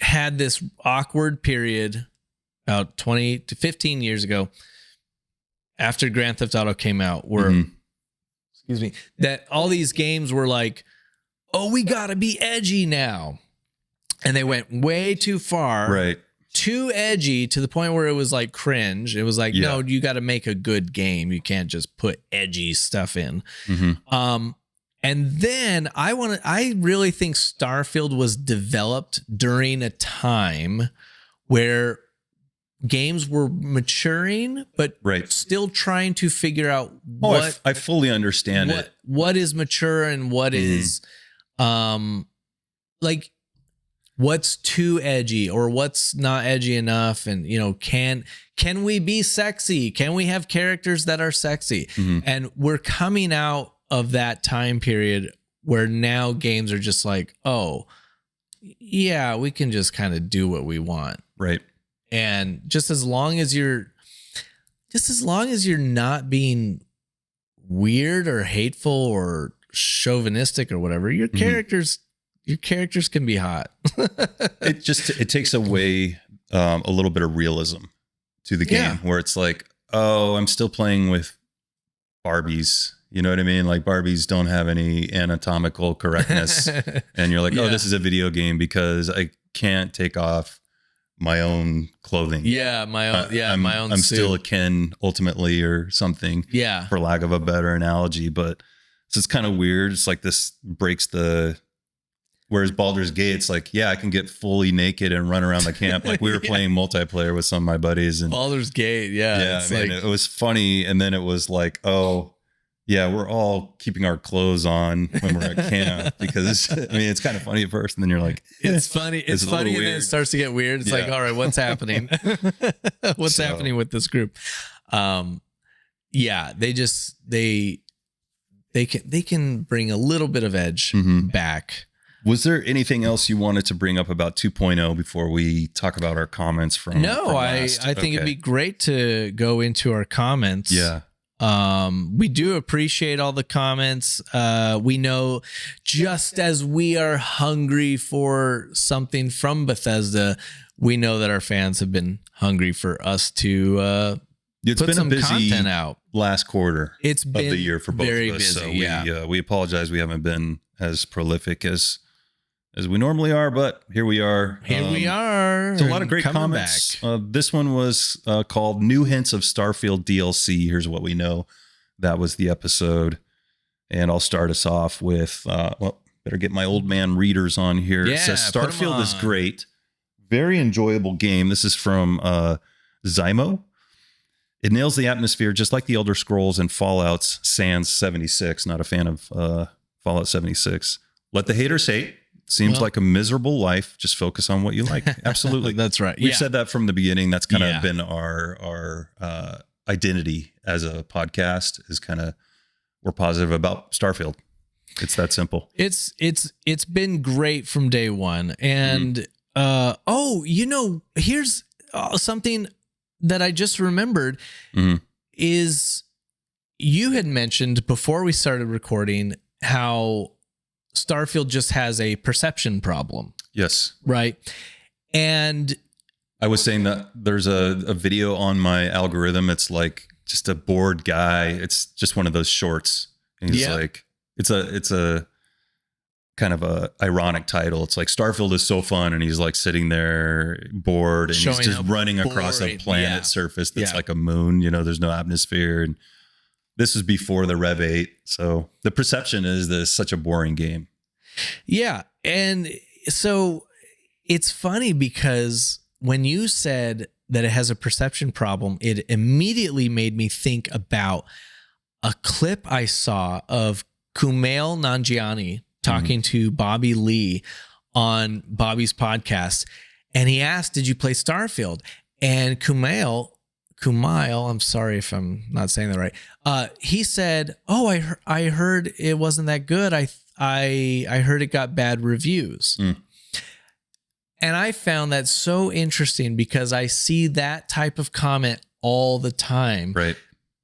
had this awkward period about 20 to 15 years ago after Grand Theft Auto came out where, excuse me, that all these games were like, oh, we got to be edgy now. And they went way too far. Right. Too edgy to the point where it was like cringe. It was like, no, you got to make a good game. You can't just put edgy stuff in. And then I really think Starfield was developed during a time where games were maturing, but still trying to figure out what I fully understand what is mature and what is like what's too edgy or what's not edgy enough. And, can we be sexy? Can we have characters that are sexy? And we're coming out of that time period where now games are just like, oh, yeah, we can just kind of do what we want. Right. And just as long as you're not being weird or hateful or chauvinistic or whatever, your characters can be hot. It takes away a little bit of realism to the game where it's like, oh, I'm still playing with Barbies. You know what I mean? Like, Barbies don't have any anatomical correctness. And you're like, oh, this is a video game because I can't take off my own clothing. Yeah, my own I'm suit. still a Ken ultimately or something. Yeah. For lack of a better analogy. But so it's kind of weird. It's like this breaks whereas Baldur's Gate, it's like, yeah, I can get fully naked and run around the camp. Like, we were playing multiplayer with some of my buddies. And Baldur's Gate, yeah, man, it was funny. And then it was like, oh, yeah, we're all keeping our clothes on when we're at camp because it's kind of funny at first, and then you're like, it's funny. It's funny, and then it starts to get weird. It's like, all right, what's happening? What's happening with this group? They can bring a little bit of edge back. Was there anything else you wanted to bring up about 2.0 before we talk about our comments from? No, I think it'd be great to go into our comments. Yeah. We do appreciate all the comments. We know just as we are hungry for something from Bethesda, we know that our fans have been hungry for us to put some content out. Last quarter it's been of the year for both of us. Busy, so we apologize. We haven't been as prolific as we normally are, but here we are. We are. It's a lot of great comments. This one was called New Hints of Starfield DLC. Here's what we know. That was the episode. And I'll start us off with, better get my old man readers on here. Yeah, it says Starfield is great. Very enjoyable game. This is from Zymo. It nails the atmosphere just like the Elder Scrolls and Fallout's Sans 76. Not a fan of Fallout 76. Let the haters hate. Seems like a miserable life. Just focus on what you like. Absolutely. That's right. We've said that from the beginning. That's kind of been our identity as a podcast is kind of, we're positive about Starfield. It's that simple. It's been great from day one. And, here's something that I just remembered is you had mentioned before we started recording how Starfield just has a perception problem. Yes. Right. And I was saying that there's a video on my algorithm. It's like just a bored guy. It's just one of those shorts. And he's like, it's a kind of a ironic title. It's like Starfield is so fun. And he's like sitting there bored and he's just running across a planet surface that's like a moon. There's no atmosphere. And this is before the Rev 8. So the perception is this such a boring game. Yeah. And so it's funny because when you said that it has a perception problem, it immediately made me think about a clip I saw of Kumail Nanjiani talking to Bobby Lee on Bobby's podcast. And he asked, did you play Starfield? And Kumail, I'm sorry if I'm not saying that right. He said, "Oh, I heard it wasn't that good. I heard it got bad reviews." And I found that so interesting because I see that type of comment all the time. Right.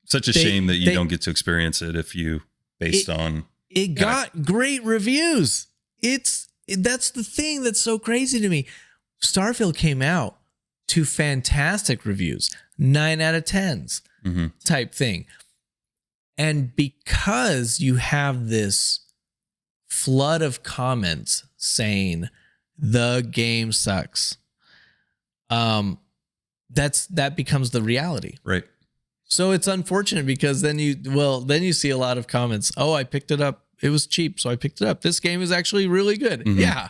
Such a shame that you don't get to experience it if you it got great reviews. That's the thing that's so crazy to me. Starfield came out to fantastic reviews, 9 out of 10s type thing. And because you have this flood of comments saying the game sucks, that becomes the reality. Right. So it's unfortunate because then you see a lot of comments. Oh, I picked it up. It was cheap, so I picked it up. This game is actually really good. Mm-hmm. Yeah.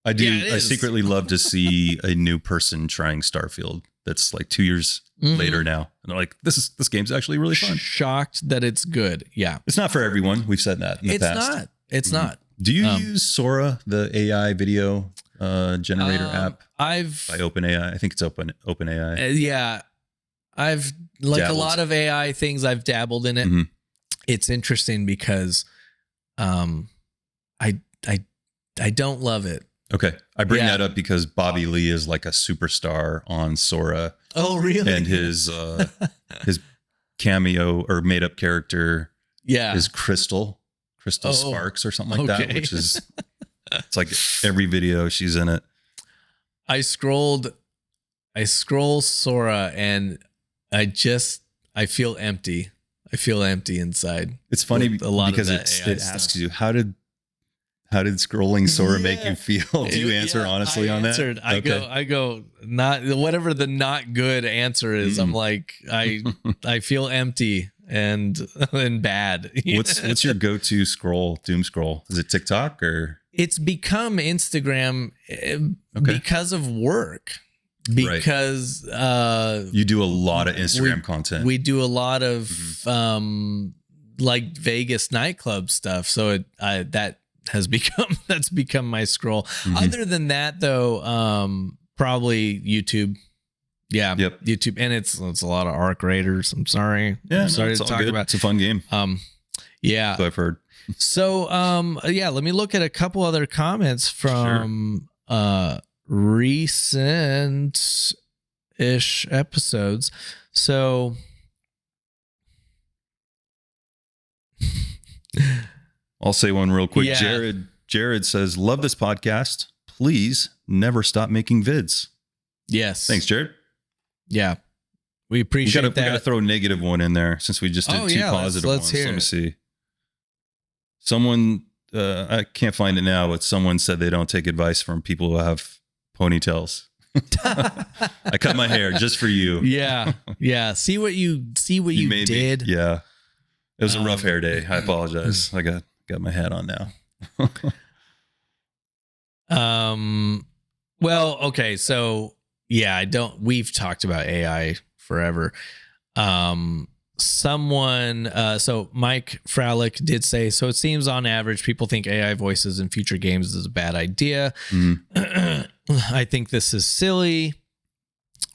I do. Yeah, I secretly love to see a new person trying Starfield that's like 2 years later now. And they're like, this game's actually really fun. Shocked that it's good. Yeah. It's not for everyone. We've said that in the past. It's not. Do you use Sora, the AI video generator app? By OpenAI. I think it's OpenAI. Yeah. I've dabbled. A lot of AI things, I've dabbled in it. Mm-hmm. It's interesting because I don't love it. Okay. I bring that up because Bobby Lee is like a superstar on Sora. Oh, really? And his cameo or made up character is Crystal Sparks or something like that, which is, it's like every video she's in it. I scroll Sora and I feel empty. I feel empty inside. It's funny because it asks you, how did scrolling Sora make you feel? Do you answer honestly on that? I go not whatever the not good answer is. I'm like, I feel empty and bad. What's your go-to doom scroll? Is it TikTok or? It's become Instagram because of work. Because you do a lot of Instagram content. We do a lot of like Vegas nightclub stuff. So that's become my scroll. Mm-hmm. Other than that, though, probably YouTube. Yeah, YouTube, and it's a lot of Arc Raiders. I'm sorry. Yeah, I'm sorry to talk about. It's a fun game. Yeah, so I've heard. So, let me look at a couple other comments from recent-ish episodes. So. I'll say one real quick. Yeah. Jared says, love this podcast. Please never stop making vids. Yes. Thanks, Jared. Yeah. We appreciate that. We got to throw a negative one in there since we just did two positive ones. Hear Let me see. Someone, I can't find it now, but someone said they don't take advice from people who have ponytails. I got my hair just for you. Yeah. Yeah. See what you did. Yeah. It was a rough hair day. I apologize. I got my hat on now. Well, okay. So yeah, we've talked about AI forever. So Mike Fralick did say, so it seems on average, people think AI voices in future games is a bad idea. I think this is silly.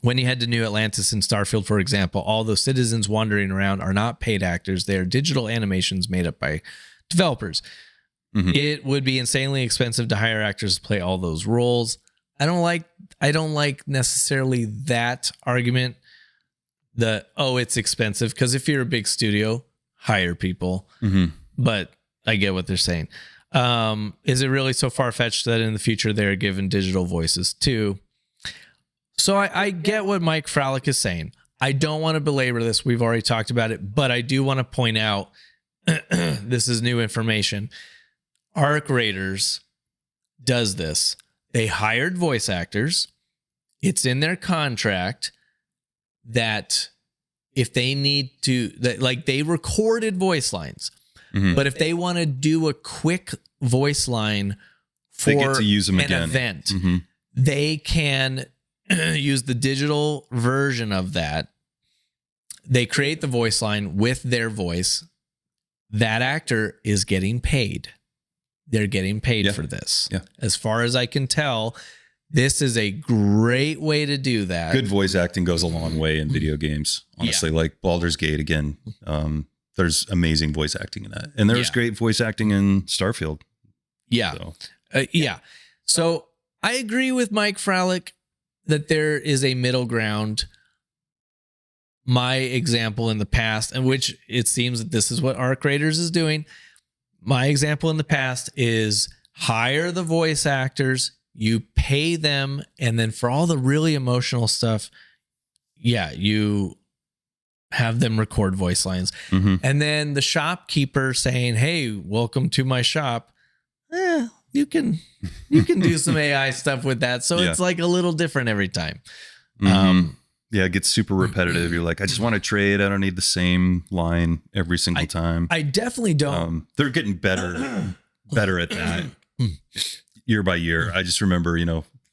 When you head to New Atlantis in Starfield, for example, all those citizens wandering around are not paid actors. They are digital animations made up by developers. Mm-hmm. It would be insanely expensive to hire actors to play all those roles. I don't like necessarily that argument that, it's expensive, because if you're a big studio, hire people. Mm-hmm. But I get what they're saying. Is it really so far-fetched that in the future they're given digital voices too? So I get what Mike Fralick is saying. I don't want to belabor this. We've already talked about it, but I do want to point out this is new information. Arc Raiders does this. They hired voice actors. It's in their contract that if they need to, they recorded voice lines, but if they want to do a quick voice line for they get to use them an event, they can use the digital version of that. They create the voice line with their voice. That actor is getting paid. They're getting paid for this. Yeah. As far as I can tell, this is a great way to do that. Good voice acting goes a long way in video games. Honestly, like Baldur's Gate, again, there's amazing voice acting in that. And there's great voice acting in Starfield. Yeah. So I agree with Mike Fralick that there is a middle ground. My example in the past, and which it seems that this is what Arc Raiders is doing. My example in the past is hire the voice actors, you pay them, and then for all the really emotional stuff, you have them record voice lines. Mm-hmm. And then the shopkeeper saying, "Hey, welcome to my shop." You can do some AI stuff with that. So it's like a little different every time. Mm-hmm. It gets super repetitive. You're like, I just want to trade. I don't need the same line every single time. I definitely don't. They're getting better at that year by year. I just remember,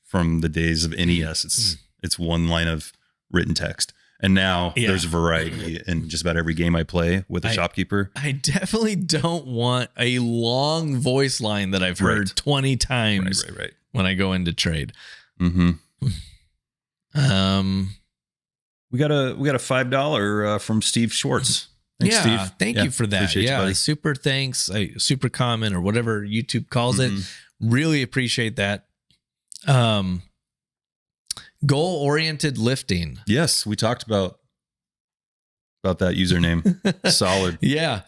from the days of NES, it's one line of written text. And now there's variety in just about every game I play with a shopkeeper. I definitely don't want a long voice line that I've heard 20 times when I go into trade. Mm-hmm. We got a $5 from Steve Schwartz. Thanks, Steve. Thank you for that. Yeah, super thanks. Super comment or whatever YouTube calls it. Really appreciate that. Goal-oriented lifting. Yes, we talked about that username. Solid. Yeah.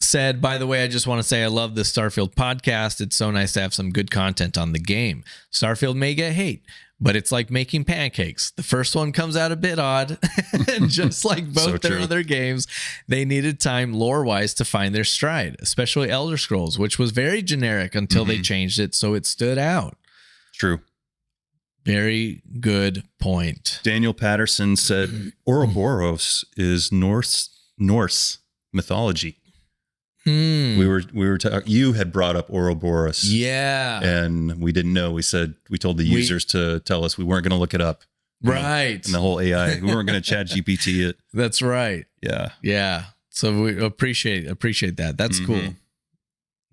Said, by the way, I just want to say I love this Starfield podcast. It's so nice to have some good content on the game. Starfield may get hate, but it's like making pancakes. The first one comes out a bit odd. And just like both their other games, they needed time lore-wise to find their stride, especially Elder Scrolls, which was very generic until they changed it so it stood out. True. Very good point. Daniel Patterson said Ouroboros is Norse mythology. We were you had brought up Ouroboros. Yeah. And we didn't know. We told the users to tell us we weren't going to look it up. Right. And the whole AI, we weren't going to chat GPT it. That's right. Yeah. Yeah. So we appreciate that. That's cool.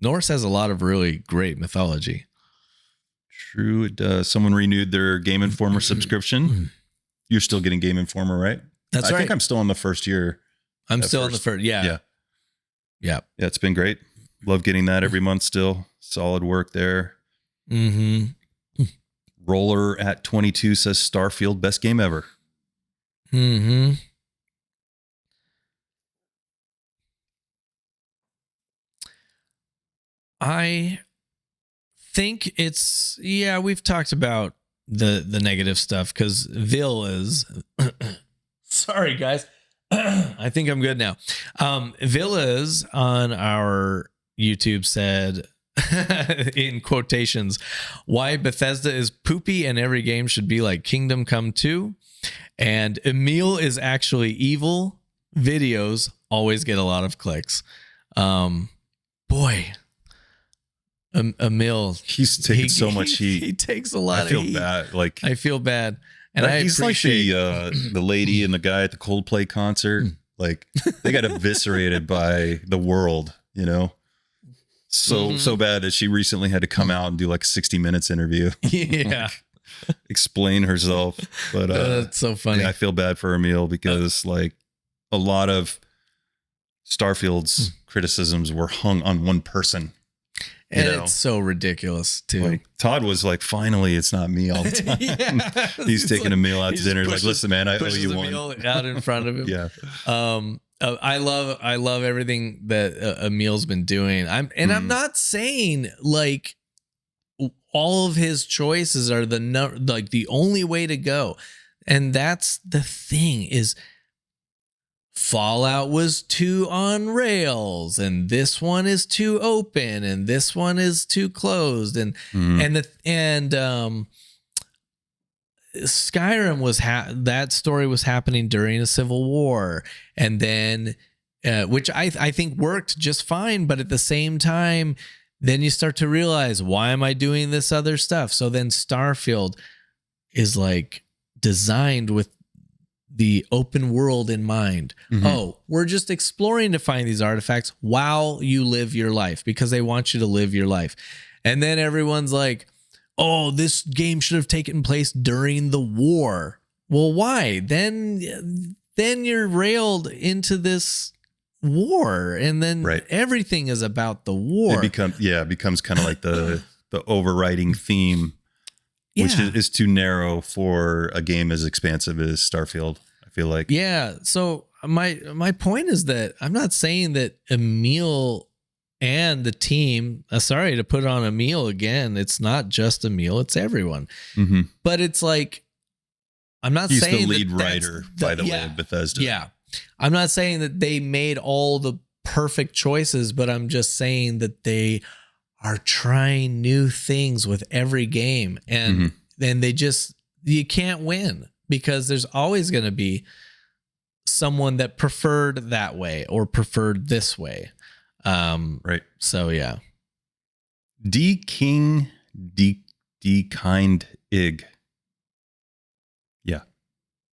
Norse has a lot of really great mythology. True, it does. Someone renewed their Game Informer subscription. You're still getting Game Informer, right? That's right. I think I'm still on the first year. I'm still on the first. Yeah. It's been great. Love getting that every month still. Solid work there. Roller at 22 says Starfield, best game ever. I think we've talked about the negative stuff because Villas sorry guys. I think I'm good now. Villas on our YouTube said in quotations, why Bethesda is poopy and every game should be like Kingdom Come 2. And Emil is actually evil. Videos always get a lot of clicks. Boy, Emil, he's taking so much heat. He takes a lot of heat. I feel bad. And he's like the lady and the guy at the Coldplay concert. Like they got eviscerated by the world, so bad that she recently had to come out and do like a 60 Minutes interview. Yeah. Explain herself. But that's so funny. Yeah, I feel bad for Emil because like a lot of Starfield's criticisms were hung on one person. And it's so ridiculous too. Like, Todd was like, finally, it's not me all the time. He's taking Emil out to dinner. Like, listen, man, I owe you one. Out in front of him. Yeah. I love everything that Emil's been doing. I'm not saying like all of his choices are the only way to go. And that's the thing is Fallout was too on rails and this one is too open and this one is too closed and Skyrim was that story was happening during a civil war and then which I think worked just fine, but at the same time then you start to realize, why am I doing this other stuff? So then Starfield is like designed with the open world in mind. Oh, we're just exploring to find these artifacts while you live your life because they want you to live your life. And then everyone's like, oh, this game should have taken place during the war. Well, why? Then you're railed into this war and then everything is about the war. It becomes kind of like the the overriding theme, which is too narrow for a game as expansive as Starfield, I feel like. Yeah. So my point is that I'm not saying that Emil and the team, sorry to put on Emil again, it's not just Emil, it's everyone. Mm-hmm. But it's like, I'm not He's saying the lead writer, by the way, of Bethesda. Yeah. I'm not saying that they made all the perfect choices, but I'm just saying that they are trying new things with every game. And then you can't win because there's always going to be someone that preferred that way or preferred this way. Right. So yeah. D kind ig. Yeah.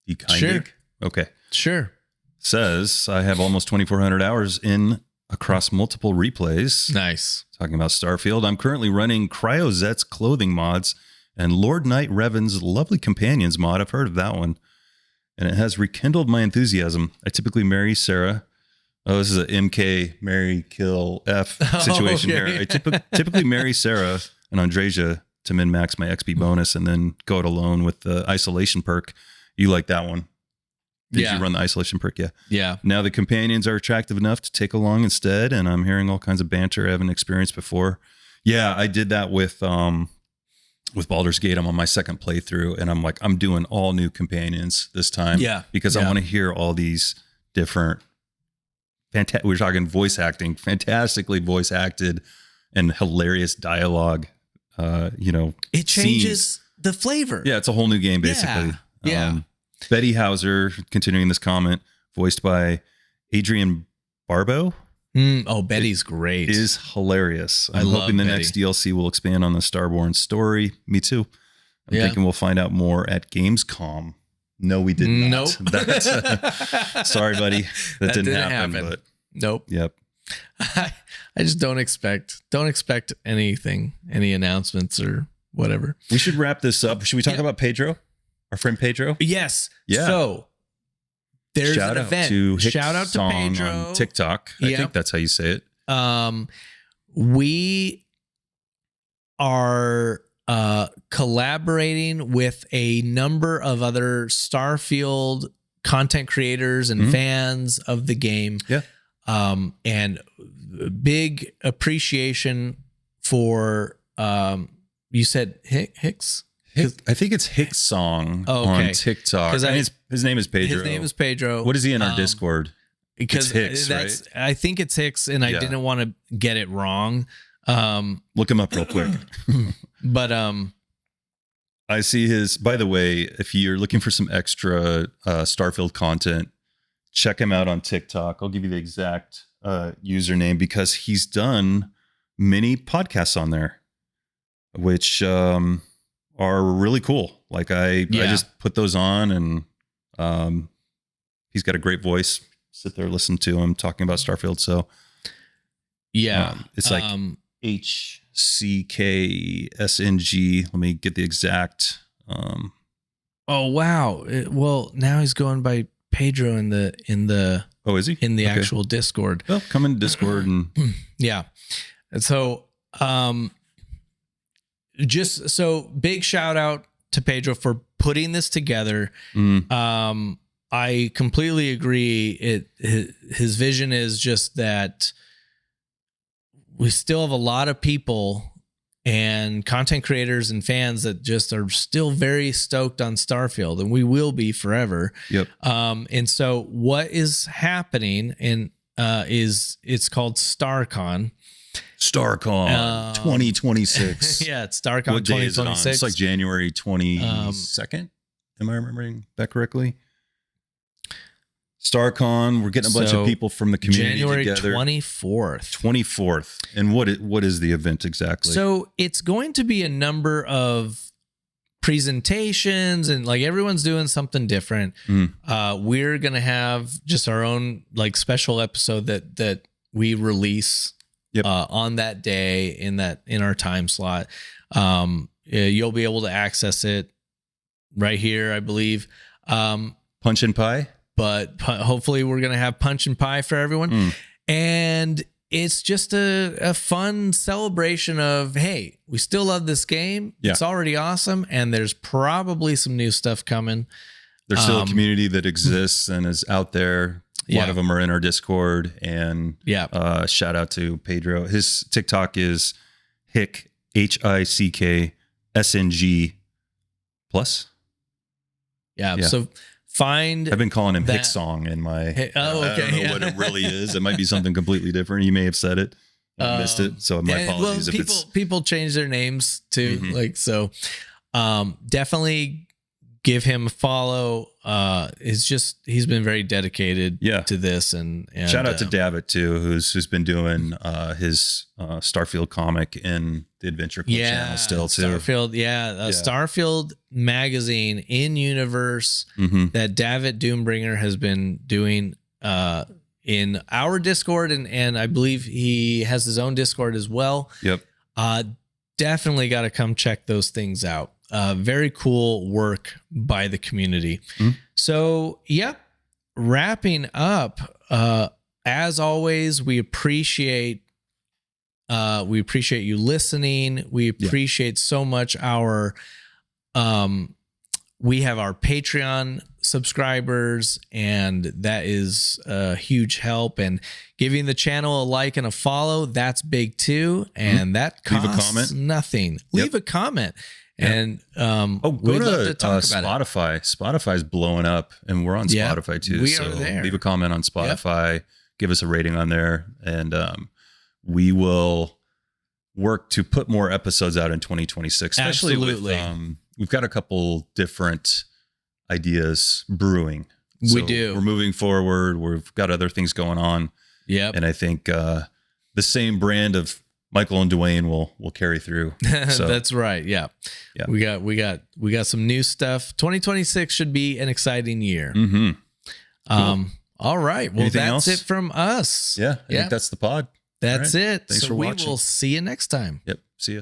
D kind ig. Okay. Sure. Says I have almost 2,400 hours in across multiple replays. Nice. Talking about Starfield. I'm currently running Cryozet's clothing mods and Lord Knight Revan's Lovely Companions mod. I've heard of that one. And it has rekindled my enthusiasm. I typically marry Sarah. Oh, this is a MK marry kill F situation here. I typically marry Sarah and Andreja to min-max my XP bonus and then go it alone with the isolation perk. You like that one? Did you run the isolation perk? Yeah. Yeah. Now the companions are attractive enough to take along instead, and I'm hearing all kinds of banter I haven't experienced before. Yeah, I did that with Baldur's Gate. I'm on my second playthrough, and I'm like, I'm doing all new companions this time. Yeah. Because I want to hear all these different we're talking voice acting, fantastically voice acted and hilarious dialogue. It changes the flavor. Yeah, it's a whole new game basically. Yeah. Betty Hauser, continuing this comment, voiced by Adrian Barbeau. Betty's great. Is hilarious. I'm hoping the next DLC will expand on the Starborn story. Me too. I'm thinking we'll find out more at Gamescom. No, we did not. Nope. Sorry, buddy. That didn't happen. But nope. Yep. I just don't expect anything, any announcements or whatever. We should wrap this up. Should we talk about Pedro? Our friend Pedro? Yes. Yeah. So there's an event. Shout out to Pedro on TikTok. I think that's how you say it. We are collaborating with a number of other Starfield content creators and fans of the game. Yeah. And big appreciation for you said Hicks? I think it's Hicks Song on TikTok. His name is Pedro. His name is Pedro. What is he in our Discord? Because it's Hicks, right? I think it's Hicks, and I didn't want to get it wrong. Look him up real quick. But I see his. By the way, if you're looking for some extra Starfield content, check him out on TikTok. I'll give you the exact username because he's done many podcasts on there, which are really cool. Like I just put those on, and he's got a great voice. Sit there, listen to him talking about Starfield. So it's like HCKSNG. Let me get the exact. Oh wow! Well, now he's going by Pedro in the. Oh, is he in the actual Discord? Well, come in Discord and yeah. And so, just so big shout out to Pedro for putting this together. I completely agree. His vision is just that we still have a lot of people and content creators and fans that just are still very stoked on Starfield, and we will be forever. Yep. And so what is happening is it's called StarCon. 2026. Yeah, it's StarCon what 2026. Day is it on? It's like January 22nd. Am I remembering that correctly? StarCon, we're getting a bunch of people from the community January together. 24th. And what is the event exactly? So it's going to be a number of presentations, and like everyone's doing something different. We're going to have just our own like special episode that we release on that day in our time slot. You'll be able to access it right here, I believe. Punch and Pie? But hopefully we're going to have punch and pie for everyone. And it's just a fun celebration of, hey, we still love this game. Yeah. It's already awesome. And there's probably some new stuff coming. There's still a community that exists and is out there. A lot Yeah. of them are in our Discord. And Yeah. shout out to Pedro. His TikTok is Hick, HICKSNG plus. Yeah. Yeah. So find. I've been calling him that- Hick Song in my. okay. I don't know what it really is. It might be something completely different. He may have said it. I missed it. So my apologies if it's. People change their names too. Mhm. Like, so definitely give him a follow. He's been very dedicated to this, and shout out to Davitt too, who's been doing his Starfield comic in the Adventure Club channel still too. Starfield, Starfield magazine in universe that Davitt Doombringer has been doing in our Discord, and I believe he has his own Discord as well. Yep. Definitely got to come check those things out. Very cool work by the community. So, wrapping up, as always, we appreciate you listening. We appreciate so much our, we have our Patreon subscribers, and that is a huge help, and giving the channel a like and a follow, that's big too. And that costs leave a comment. Nothing. Leave a comment. And go we'd love to talk about Spotify. it. Spotify's blowing up, and we're on Spotify too. We are there. Leave a comment on Spotify. Give us a rating on there, and we will work to put more episodes out in 2026. Especially Absolutely. We've got a couple different ideas brewing. We do. We're moving forward. We've got other things going on. Yep. And I think the same brand of Michael and Dwayne will carry through. So that's right. Yeah. We got some new stuff. 2026 should be an exciting year. Cool. All right. Well, Anything that's else? it from us. I think that's the pod. That's it. Thanks for we watching. will see you next time. Yep. See ya.